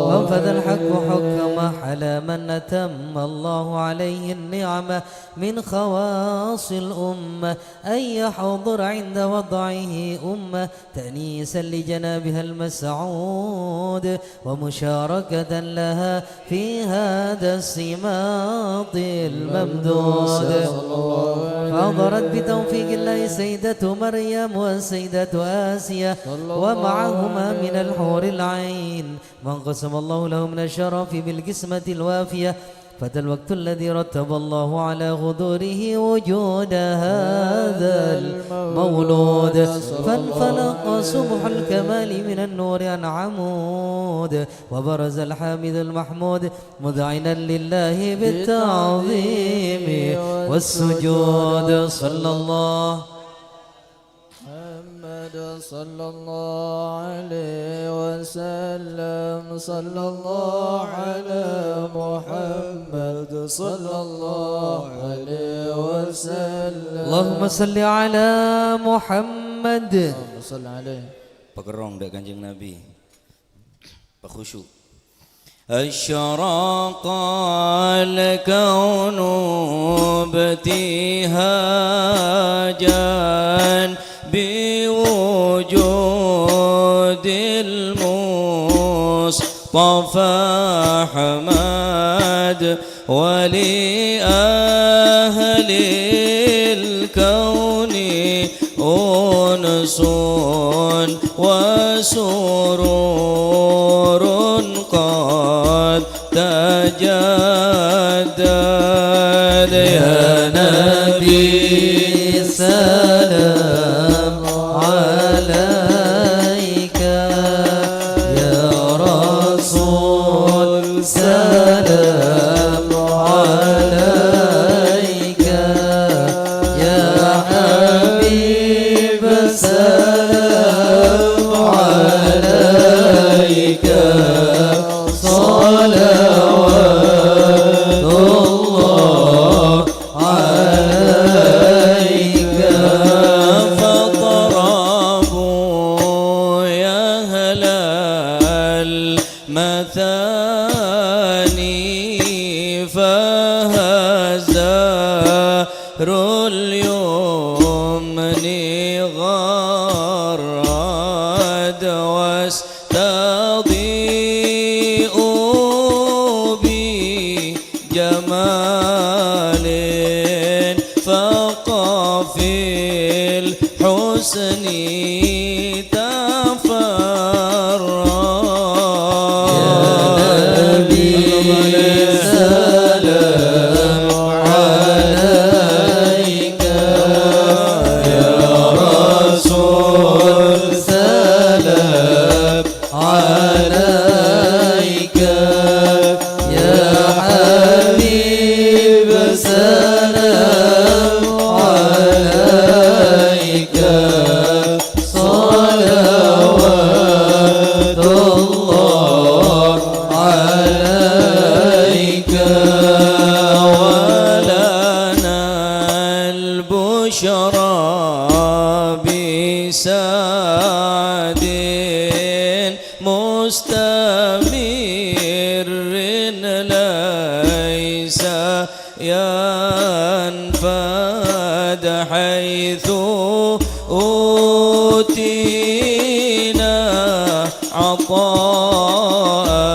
وانفذ الحق حكم حلا من أتم الله عليه النعمة من خواص الأمة أن يحضر عند وضعه أمة تأنيسا لجنابها المسعود ومشاركة لها في هذا السماط الممدود. فحضرت بتوفيق الله سيدة مريم وسيدة آسيا ومعهما من الحور العين من قسم الله له من الشرف بالقسمة الوافية. فذا الوقت الذي رتب الله على غدوره وجود هذا المولود، فانفلق صبح الكمال من النور عن عمود، وبرز الحامد المحمود مذعنا لله بالتعظيم والسجود. صلى الله صلى الله عليه وسلم. صلى الله على محمد صلى الله عليه وسلم. اللهم صل على محمد. اللهم صل عليه. Pekerong dak Kanjeng Nabi. Khusyuk. أشرق الكون ابتهاجا بوجود المصطفى حماد ولأهل الكون أنس وسرور قد تجدد. يا نبي سلام عليك، يا رسول سلام عليك، يا حبيب سلام عليك. صلوات الله عليك. فاضربوا يا أهل المثاني فهزار اليمن غرد واستضيء بجمال فقف الحسن تفرد. يا نبي سلام عليك، يا رسول سلام عليك، يا حبيب سلام عليك. صلاة وعد مستمر ليس ينفد حيث أوتينا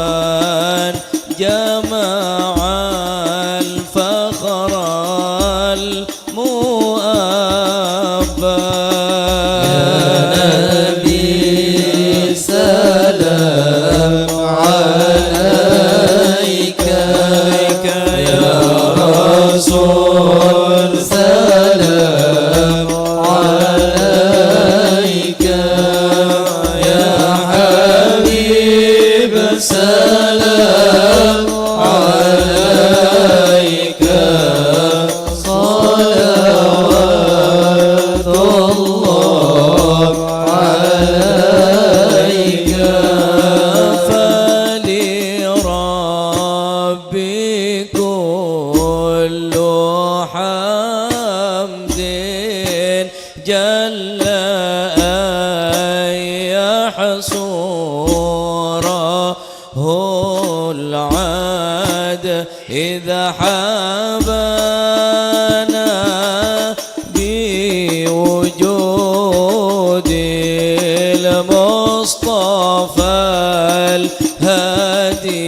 عطاء جمع الفخر المؤبى يا نبي سلام عليك يا رسول سلام عليك يا حبيب سلام عليك صلوات الله عليك فلربي كل حمد جل أن يحصره العاد إذا حبانا بوجود المصطفى الهادي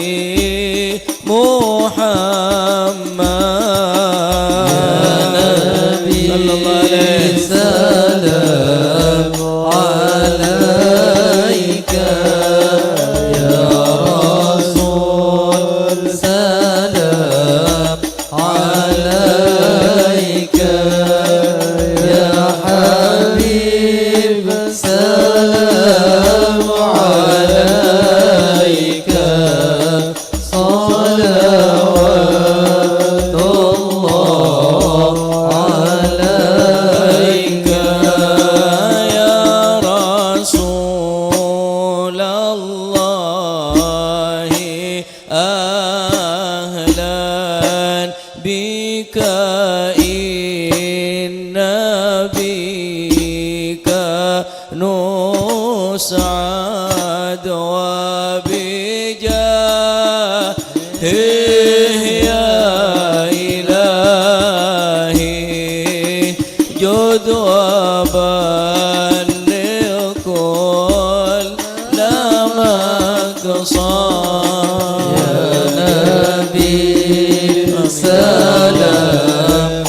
محمد يا نبي سلام عليك يا رسول سلام عليك يا حبيب سلام عليك صلوات الله عليك يا رسول الله أهلا بك إن بك نسعد وبجاهه يا إلهي جد وبلغ كل مقصد يا نبي سلام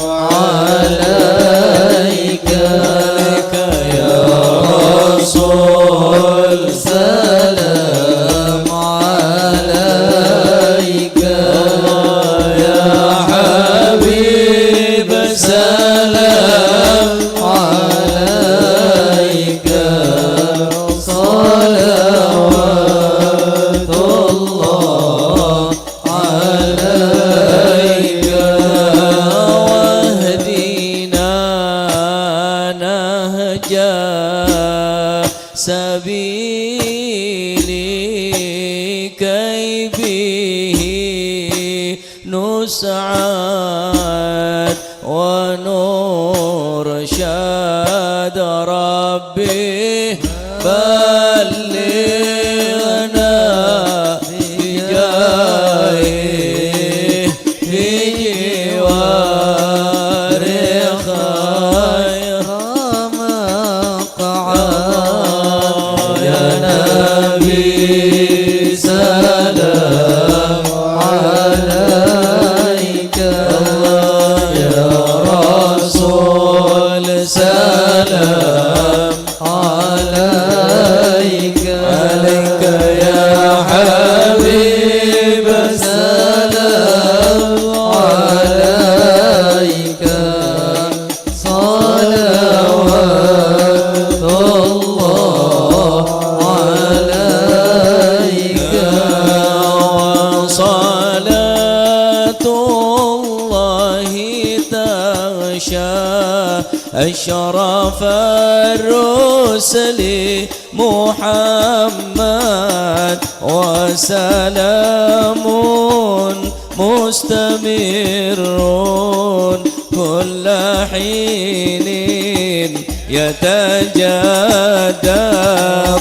عليك يا رسول سلام عليك يا حبيب سلام عليك صلوات الله عليك واهدنا نهج سبيلي كي به نسعد ونرشد ربي بلغنا بجاهه بجوار خير مقعد يا نبي سلام عليك يا رسول سلام عليك عليك يا حبيب سلام عليك صلوات الله عليك وصلاة الله تغشى أشرف الرسل محمد وسلام مستمر كل حين يتجدد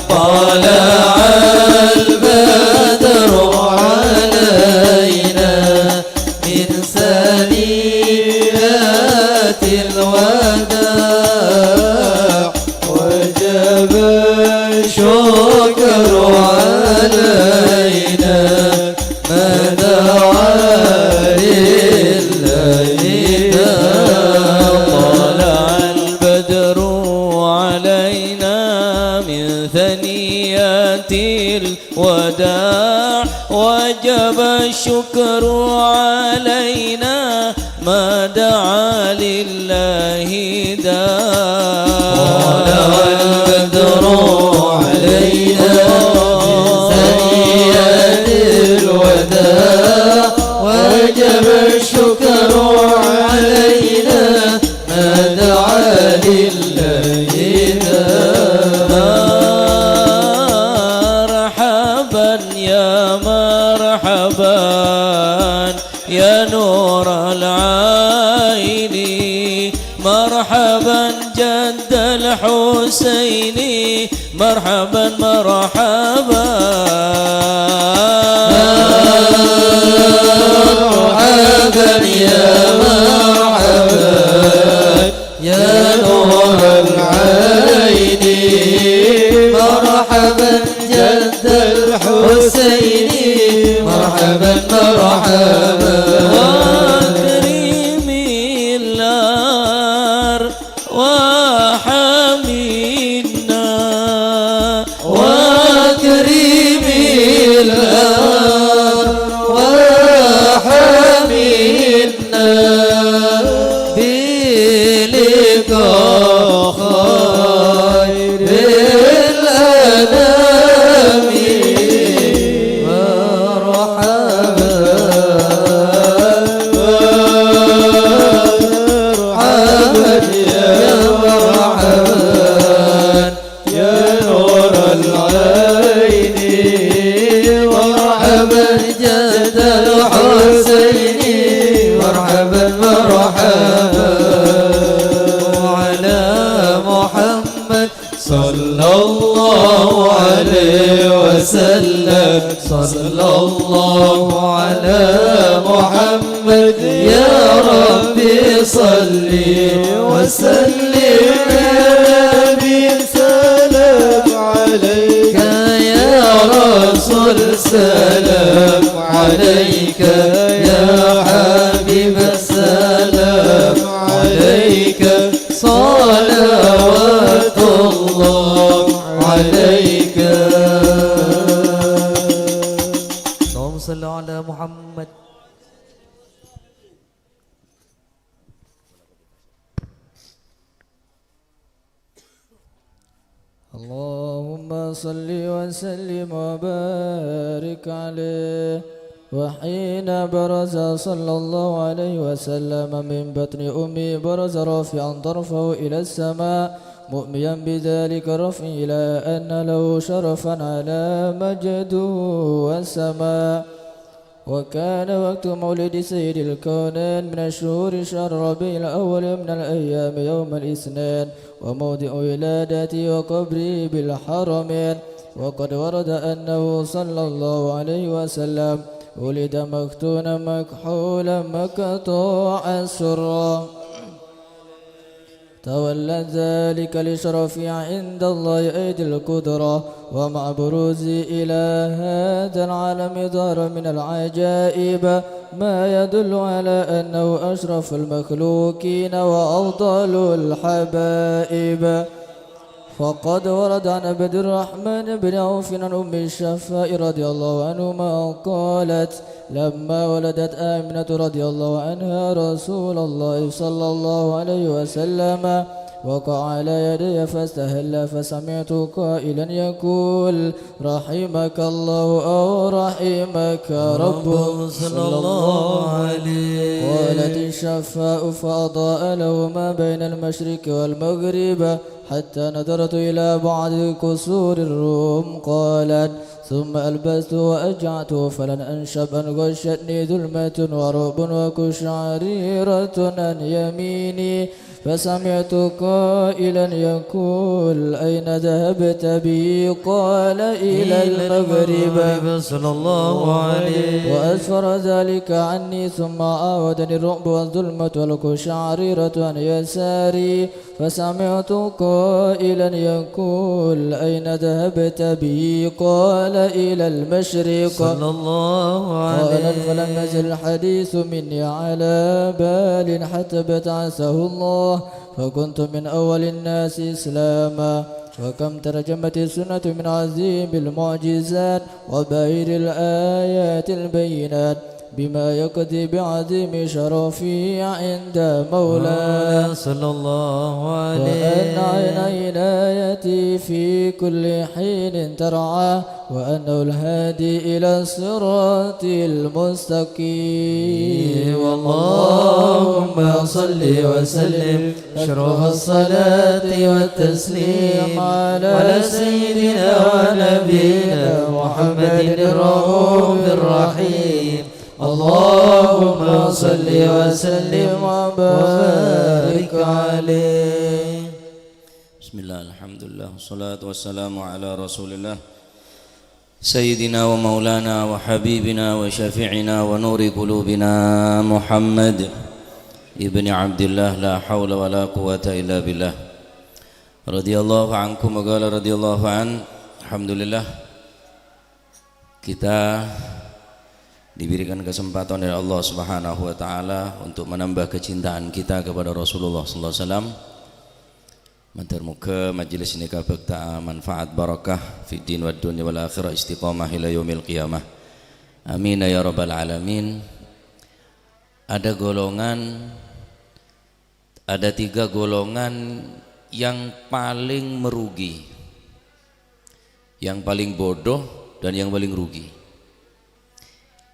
طلع البدر علينا من ثنيات الوداع وجب الشكر علينا ما دعا لله طلع البدر علينا من ثنيات الوداع وجب الشكر علينا ما دعا لله طلع البدر علينا ثنيات الوداع وجب الشكر علينا ما دعا لله مرحبا يا مرحبا يا نور العين مرحبا جد الحسين مرحبا مرحبا مرحبا يا مرحبا يا نور العين مرحبا جد الحسين مرحبا مرحبا واكرمي النار وحمينا واكرمي الأرض وحمينا بلقاء خير الأنام مرحبا يا مرحبا يا نور العين مرحبا جد الحسين مرحبا مرحبا على محمد صلى الله عليه وسلم صلى الله على محمد يا ربي صل وسلم يا نبي سلام عليك يا رسول سلام عليك يا حبيب سلام عليك صلوات الله عليك اللهم صل على محمد. اللهم صل وسلم وبارك عليه وحين برز صلى الله عليه وسلم من بطن أمي برز رافعا طرفه إلى السماء مؤميا بذلك الرفع إلى أن له شرفا على مجده والسماء وكان وقت مولد سيد الكونين من الشهور شهر ربيع الأول من الأيام يوم الاثنين وموضع ولادتي وقبري بالحرمين وقد ورد أنه صلى الله عليه وسلم ولد مختونا مكحولا مقطوعا سرا تولى ذلك لشرفي عند الله أيدي القدرة ومع بروزي إلى هذا العالم ظهر من العجائب ما يدل على أنه أشرف المخلوقين وأفضل الحبائب فقد ورد عن عبد الرحمن بن عوف عن أم الشفاء رضي الله عنهما قالت لما ولدت آمنة رضي الله عنها رسول الله صلى الله عليه وسلم وقع على يدي فاستهل فسمعت قائلا يقول رحمك الله أو رحمك ربه صلى الله عليه. قالت الشفاء فأضاء له ما بين المشرق والمغرب حتى نظرت إلى بعض قصور الروم. قالت ثم ألبست وأجعته فلن أنشب أن غشتني ظلمة ورعب وكشعريرة عن يميني فسمعت قائلا يقول أين ذهبت بي قال إلى المغرب صلى الله عليه وأسفر ذلك عني ثم عاودني الرعب والظلمة والقشعريرة عن يساري فسمعت قائلا يقول أين ذهبت بي قال إلى المشرق صلى الله قال عليه فلم يزل الحديث مني على بال حتى ابتعثه الله فكنت من أول الناس إسلاما وكم ترجمت السنة من عظيم المعجزات وبهير الآيات البينات بما يقضي بعظيم شرفي عند مولانا صلى الله وأن عليه عين عنايتي في كل حين ترعى وأنه الهادي إلى الصراط المستقيم اللهم صل وسلم أشرف الصلاة والتسليم على سيدنا ونبينا محمد الرؤوف الرحيم اللهم صل وسلم وبارك عليه. Bismillah, alhamdulillah, salatu wassalamu ala rasulillah Sayyidina wa maulana wa habibina wa syafi'ina wa nuri qulubina Muhammad ibni Abdillah la hawla wa la quwata illa billah radiyallahu ankum wa qala radiyallahu an. Alhamdulillah kita diberikan kesempatan oleh Allah Subhanahu wa taala untuk menambah kecintaan kita kepada Rasulullah sallallahu alaihi wasallam. Muga majelis ini kabeh manfaat barakah fi din wad dunya wal akhirah istiqamah ila yaumil qiyamah. Amin ya rabbal alamin. Ada tiga golongan yang paling merugi, yang paling bodoh dan yang paling rugi.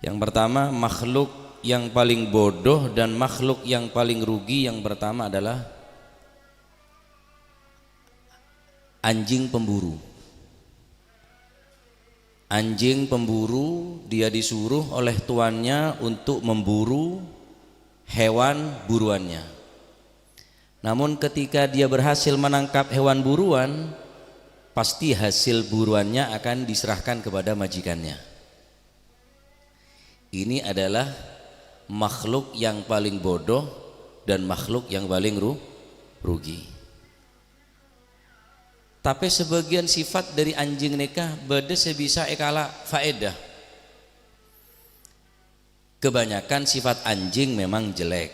Yang pertama makhluk yang paling bodoh dan makhluk yang paling rugi. Yang pertama adalah anjing pemburu. Anjing pemburu, dia disuruh oleh tuannya untuk memburu hewan buruannya. Namun ketika dia berhasil menangkap hewan buruan, pasti hasil buruannya akan diserahkan kepada majikannya. Ini adalah makhluk yang paling bodoh dan makhluk yang paling rugi. Tapi sebagian sifat dari anjing nikah beda sebisa ekala faedah. Kebanyakan sifat anjing memang jelek.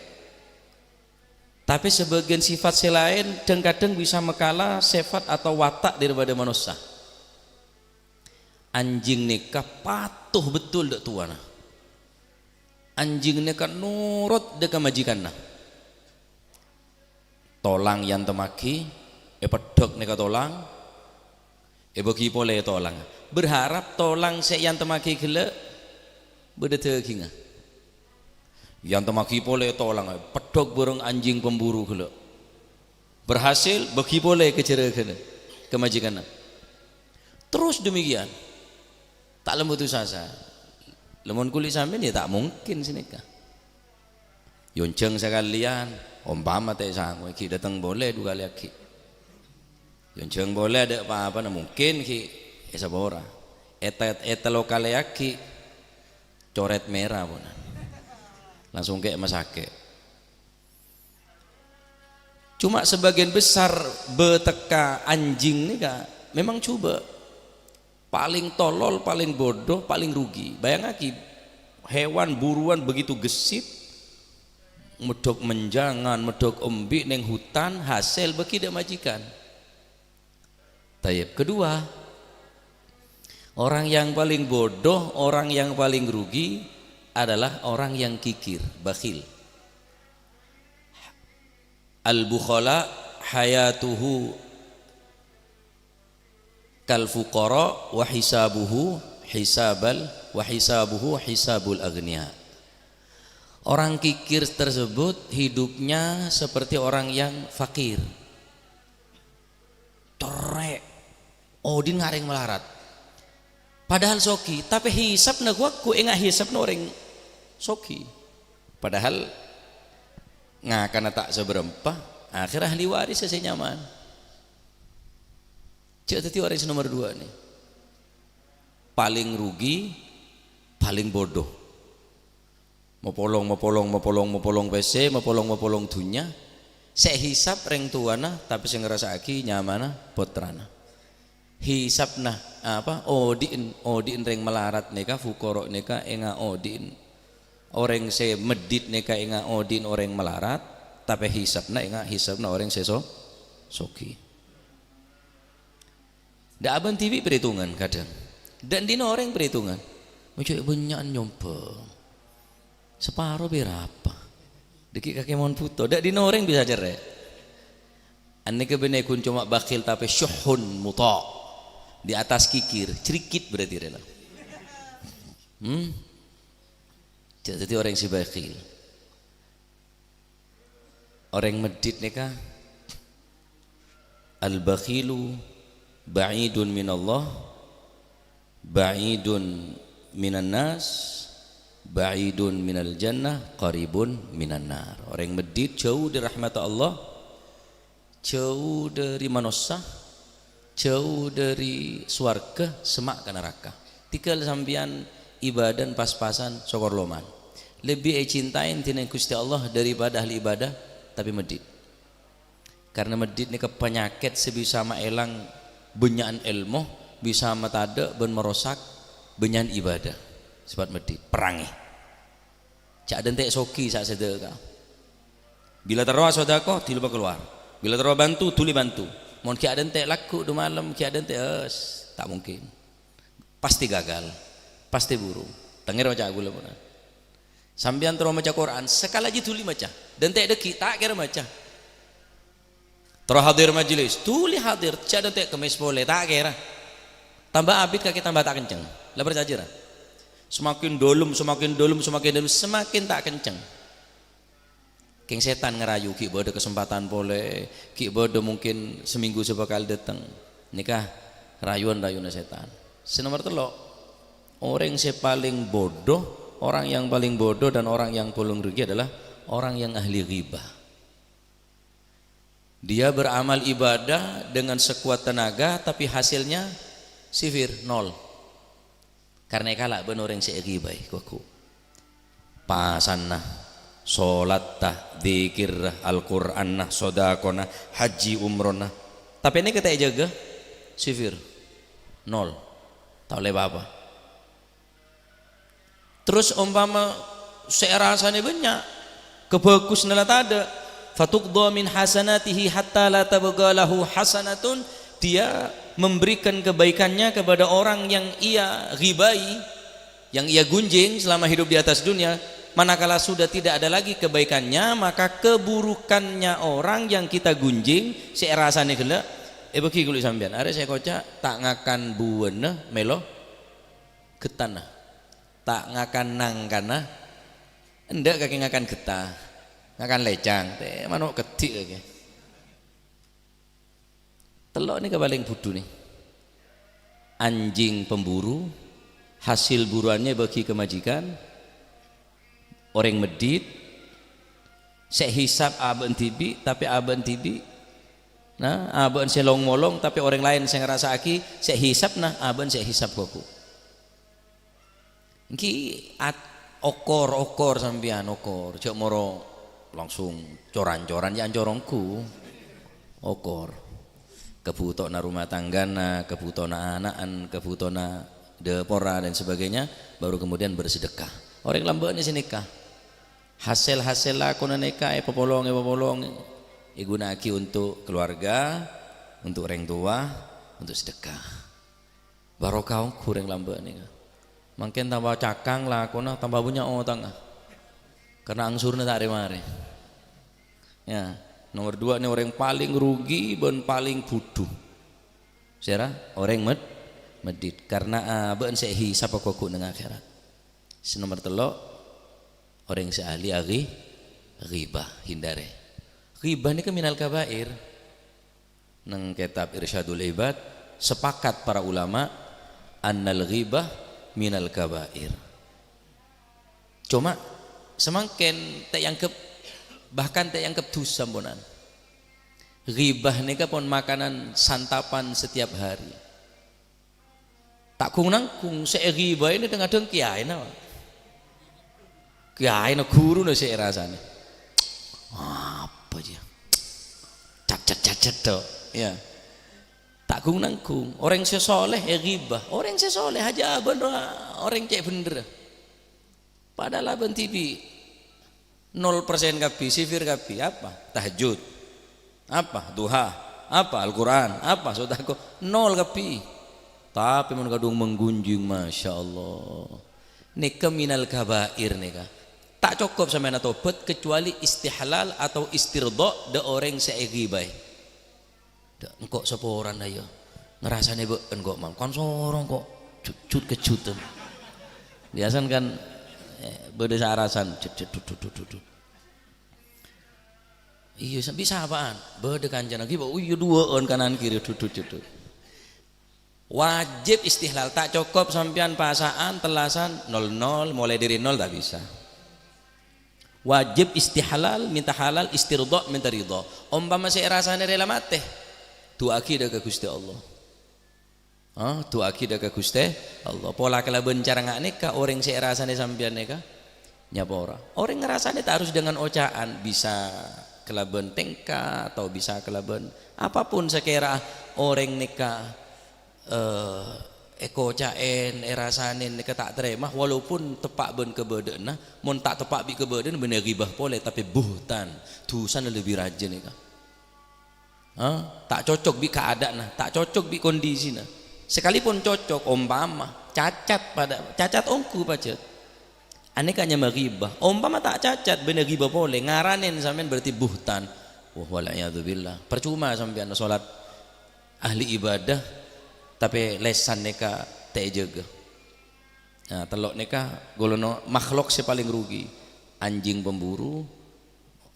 Tapi sebagian sifat selain kadang-kadang bisa mekala sifat atau watak daripada manusia. Anjing nikah patuh betul dek tuana. Anjing nikah nurut dek majikanna. Tolang yang temaki, pedok nikah tolang, bagi pole tolang. Berharap tolang se yang temaki gele, berdete kinga. Yang temaki pole tolang, pedok burung anjing pemburu gele. Berhasil bagi pole kecera gele, kemajikanna. Terus demikian, tak lembut asa. Lemon kulit sampean ya tak mungkin sinika. Yonceng sekalian, umpama teh sang ki datang boleh dua kali ki. Yonceng boleh ada apa-apa nah mungkin ki sabora. Eta lokal ki coret merah pun. Langsung kayak masake. Cuma sebagian besar beteka anjing nih kak memang coba paling tolol, paling bodoh, paling rugi. Bayangkan hewan buruan begitu gesit, medok menjangan, medok ombi neng hutan, hasil bagi dia majikan. Tayyib. Kedua, orang yang paling bodoh, orang yang paling rugi adalah orang yang kikir, bakhil. Al-bukhala hayatuhu kal fuqara wa hisabuhu hisabul agniya. Orang kikir tersebut hidupnya seperti orang yang fakir. Corek, odin ngareng melarat. Padahal soki, tapi hisab na gua ku enggak hisab na orang soki. Padahal ngakana tak seberempah, Akhir ahli waris saya nyaman. Cek tadi waris nomor 2 nih. Paling rugi, paling bodoh. Mau polong PC, mau polong dunia. Saya hisap reng tuana, tapi saya ngerasa aki nyamana potrana. Hisapna apa? Odin reng melarat neka fukoro neka enga odin. Orang saya medit neka enga odin orang melarat, tapi hisapna orang saya soki. Da aban TV perhitungan kadang. Dan dino orang perhitungan. Macam banyak nyompong. Separuh berapa? Deki kaki mohon puto. Dak dino orang bisa cerai. Aneka benekun cuma bakil tapi syuhun muta. Di atas kikir, cerikit berarti rela. Jadi orang si bakil. Orang medit neka al-bakhilu ba'idun minallah, ba'idun minan nas, ba'idun minal jannah, qaribun minan nar. Orang medit jauh dari rahmat Allah, jauh dari manusia, jauh dari swarga, semak ke neraka. Tikal sampian ibadah pas-pasan sokor loman. Lebih cintain tina Gusti Allah daripada ahli ibadah tapi medit. Karena medit ni ke penyakit sebisa maelang benyakan ilmu, bisa matada ben merosak benyakan ibadah. Sebab medit perangi. Cak den tek soki sak sedekah. Bila terwa sedekah tiba keluar. Bila terwa bantu tuli bantu. Mon ki aden tek laku du malam ki aden tek tak mungkin. Pasti gagal. Pasti burung. Tengir baca gula pun. Sambian terus baca Quran sekali aja tuli baca. Dan tek deki tak kira baca. Terus hadir majelis, tuli hadir, cak dan tek kemis boleh tak kira. Tambah abid kaki tambah tak kenceng. Lah berjajira. Semakin dolum, semakin tak kenceng. Keng setan ngerayu ki bodo kesempatan boleh, ki bodo mungkin seminggu sebakal datang. Nikah rayuan setan. Senomor telok, orang yang paling bodoh, orang yang paling bodoh dan orang yang paling rugi adalah orang yang ahli ghibah. Dia beramal ibadah dengan sekuat tenaga tapi hasilnya sifir, nol. Karena kalah benar yang saya ghibah kuku. Pasanna, sholat tah, dzikir, Al-Qur'an nah, sodakona, haji umrona. Tapi ini kita jaga sifir, nol. Tak boleh apa-apa. Terus umpama saya rasanya banyak, kebagus nala tada. Fatuqdha min hasanatihi hatta la tabqa lahu hasanatun. Dia memberikan kebaikannya kepada orang yang ia ghibai, yang ia gunjing selama hidup di atas dunia. Manakala sudah tidak ada lagi kebaikannya, maka keburukannya orang yang kita gunjing saya rasanya gela. Bagi kulit sambian ada saya kocak tak ngakan buana melo getana, tak ngakan nangkana endak kaki ngakan getah, ngakan lecang teh manuk ketik lagi. Telok ini kebaling budu nih. Anjing pemburu, hasil buruannya bagi kemajikan. Orang medit, saya hisap aben tibi, tapi aben tibi, nah aben saya long molong, tapi orang lain saya ngerasa aki, saya hisap nah aben saya hisap koku. Ki okor sambian okor, cok moro langsung coran-coran yang corongku, okor. Kebutona rumah tanggana, kebutona anaan, kebutona depora dan sebagainya, baru kemudian bersedekah. Orang lambat ni sinikah. Hasil lakon neka popolong igunakan untuk keluarga, untuk orang tua, untuk sedekah. Barokah kurang lambat ni. Makin tambah cakang lakon tambah punya tangah. Karena angsurnya tak remare. Ya, nomor 2 ni orang paling rugi dan paling bodoh. Sera orang medit karena ben saya hisap kokok dengan akhirat. Nomor 3 orang yang ahli ghibah hindare. Ghibah ini minal kabair. Nang kitab Irsyadul Ibad sepakat para ulama annal ghibah minal kabair. Cuma semakin tak yang bahkan tak yang dosa bonan. Ghibah nika pun makanan santapan setiap hari. Tak kung nangkung saya ghibah ini tengah deng kiai na. Kiai na guru na saya rasanya. Apa dia? Cat toh. Ya. Tak kung nangkung orang sesoleh ghibah. Orang sesoleh aja bener orang cek bener. Padahal abang TV 0% kapi, sifir kapi apa? Tahajud. Apa? Duha. Apa? Al-Quran. Apa? Sodako. 0 kapi. Tapi mengadung menggunjing, masya Allah. Nika minal kabair nika. Tak cukup sama na tobat kecuali istihlal atau istirdo de orang seegibai. Engkau seporan ayo. Ngerasane be engkau mang. Kon sorong kok cut kecutan. Biasan kan beda sarasan cut. Iya bisa apaan? Beda kanjana lagi, iya dua on kanan kiri tutut. Wajib istihlal, tak cukup sampean pasaan telasan 00 mulai dari 0 tak bisa. Wajib istihlal, minta halal, istirdo, minta ridho. Umpama saya rasanya rela mate, tu akidah ke Gusti Allah. Tu akidah ke Gusti Allah. Pola kelaban cara ngak nikah orang saya rasanya sampean nikah nyapora. Orang ngerasanya tak harus dengan ocaan, bisa kelaban tengka atau bisa kelaban apapun sekira orang nikah eko caen erasanin nikah tak terima walaupun tepak ben kebeden mun tak tepak bi kebeden bener ribah boleh tapi buhtan tusan lebih rajin nikah tak cocok bi keadaan tak cocok bi kondisi sekalipun cocok umpama cacat ongku pacet anekanya meribah umpama tak cacat bener ribah boleh ngaranin sampean berarti buhtan wala'iyadzubillah percuma sampean salat ahli ibadah tapi lesan neka tak jaga nah telok neka golono makhluk si paling rugi anjing pemburu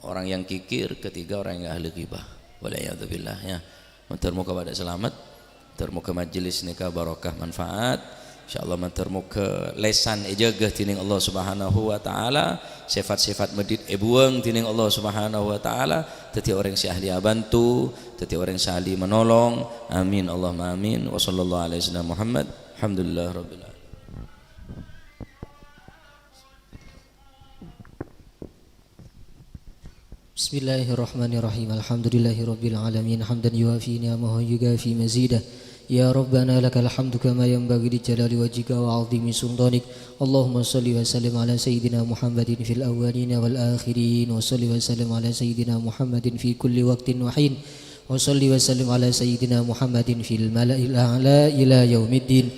orang yang kikir ketiga orang yang ahli ghibah wala'iyadzubillah ya muka pada selamat muka majelis neka barokah manfaat insyaallah muka lesan jaga tining Allah Subhanahu wa taala sifat-sifat medit buang tining Allah Subhanahu wa taala teti orang si ahli bantu teti orang si ahli menolong amin Allahumma amin wa sallallahu alaihi wasallam Muhammad alhamdulillah rabbil alamin. Bismillahirrahmanirrahim. Alhamdulillahirabbil alamin hamdan yuafi ni'amahu yugafi mazidah. Ya Rabbana lakal hamdu kama yanbaghi li jalali wajhika wa 'azimi sultanik. Allahumma shalli wa sallim ala sayyidina Muhammadin fil awwalin wal akhirin wa shalli wa sallim ala sayyidina Muhammadin fi kulli waqtin wa hin wa shalli wa sallim ala sayyidina Muhammadin fil mala'il a'la ila yaumiddin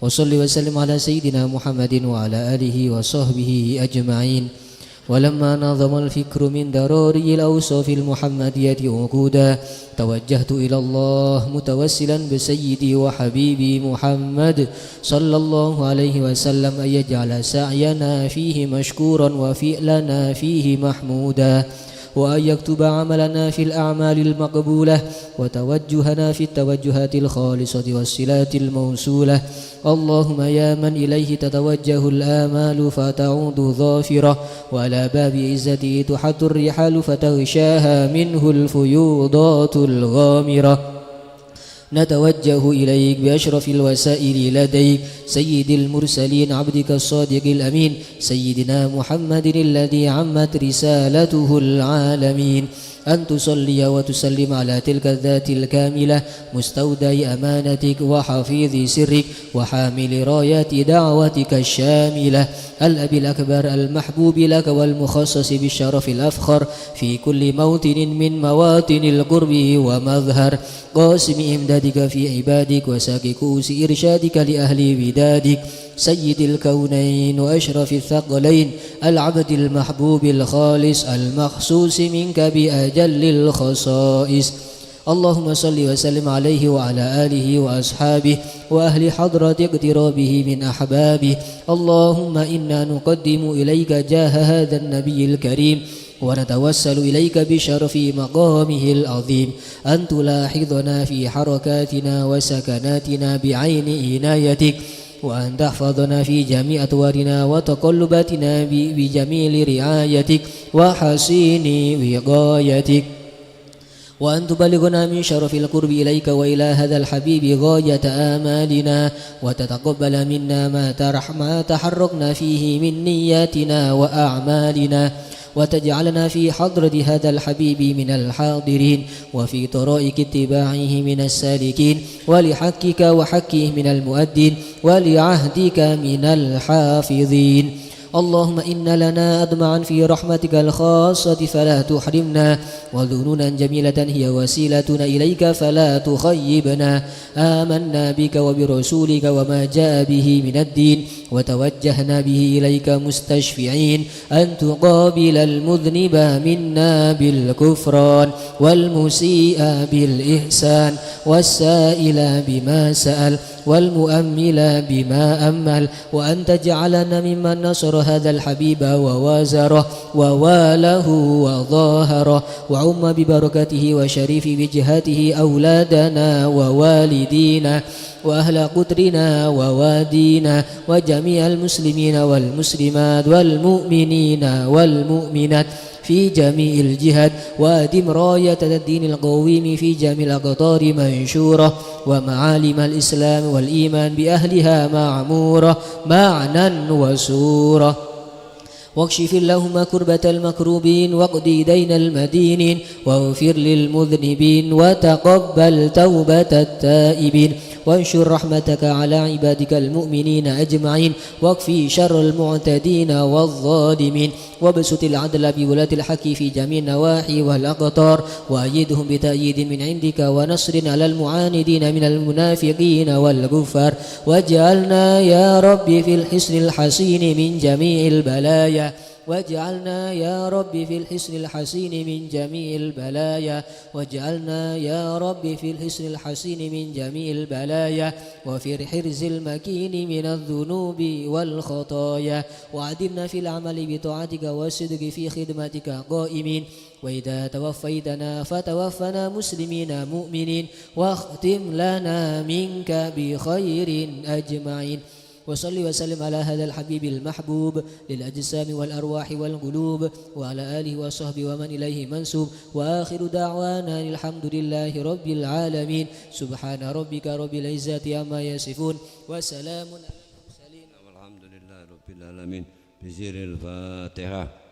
wa shalli wa sallim ala sayyidina Muhammadin wa ala alihi wa sahbihi ajma'in. ولما نظم الفكر من دراري الأوصاف المحمدية عقودا توجهت إلى الله متوسلا بسيدي وحبيبي محمد صلى الله عليه وسلم أن يجعل سعينا فيه مشكورا وفعلنا فيه محمودا وأن يكتب عملنا في الأعمال المقبولة وتوجهنا في التوجهات الخالصة والصلات الموصولة. اللهم يا من إليه تتوجه الآمال فتعود ظافرة وعلى باب عزته تحط الرحال فتغشاها منه الفيوضات الغامرة. نتوجه إليك بأشرف الوسائل لديك سيد المرسلين عبدك الصادق الأمين سيدنا محمد الذي عمت رسالته العالمين أن تصلي وتسلم على تلك الذات الكاملة مستودع أمانتك وحفيظ سرك وحامل رايات دعوتك الشاملة الأب الأكبر المحبوب لك والمخصص بالشرف الأفخر في كل موطن من مواطن القرب ومظهر قاسم إمدادك في عبادك وساك كؤوس إرشادك لأهل ودادك سيد الكونين وأشرف الثقلين العبد المحبوب الخالص المخصوص منك بأجل الخصائص. اللهم صل وسلم عليه وعلى آله وأصحابه وأهل حضرة اقترابه من أحبابه. اللهم إنا نقدم إليك جاه هذا النبي الكريم ونتوسل إليك بشرف مقامه العظيم أن تلاحظنا في حركاتنا وسكناتنا بعين عنايتك وأن تحفظنا في جميع أطوارنا وتقلباتنا بجميل رعايتك وحسين وقايتك. وأن تبلغنا من شرف القرب إليك وإلى هذا الحبيب غاية آمالنا وتتقبل منا ما تحركنا فيه من نياتنا وأعمالنا وتجعلنا في حضرة هذا الحبيب من الحاضرين وفي طرائق اتباعه من السالكين ولحقك وحقه من المؤدين ولعهدك من الحافظين. اللهم إن لنا أدمعا في رحمتك الخاصة فلا تحرمنا وذنونا جميلة هي وسيلتنا إليك فلا تخيبنا. آمنا بك وبرسولك وما جاء به من الدين وتوجهنا به إليك مستشفعين أن تقابل المذنب منا بالكفران والمسيء بالإحسان والسائل بما سأل والمؤمل بما أمل وأن تجعلنا ممن نصر هذا الحبيب ووازره وواله وظاهره وعم ببركته وشريف وجهته أولادنا ووالدينا وأهل قدرنا ووادينا وجميع المسلمين والمسلمات والمؤمنين والمؤمنات في جميع الجهات وأدم راية الدين القويم في جميع الأقطار منشورة ومعالم الإسلام والإيمان بأهلها معمورة معنى وسورة. واكشف اللهم كربة المكروبين واقضي دين المدينين واغفر للمذنبين وتقبل توبة التائبين وانشر رحمتك على عبادك المؤمنين أجمعين واكفي شر المعتدين والظالمين وابسط العدل بولاة الحق في جميع النواحي والأقطار وأيدهم بتأييد من عندك ونصر على المعاندين من المنافقين والكفار واجعلنا يا رب في الحصن الحصين من جميع البلايا واجعلنا يا رب في الحصن الحصين من جميع البلايا واجعلنا يا رب في الحصن الحصين من جميع البلايا وفي الحرز المكين من الذنوب والخطايا وعدمنا في العمل بطاعتك والصدق في خدمتك قائمين وإذا توفيتنا فتوفنا مسلمين مؤمنين واختم لنا منك بخير أجمعين. وصل وسلم على هذا الحبيب المحبوب للأجسام والأرواح والقلوب وعلى آله وصحبه ومن إليه منسوب وآخر دعوانا الحمد لله رب العالمين. سبحان ربك رب العزة عما يصفون وسلام على المرسلين والحمد لله رب العالمين. بسر الفاتحة.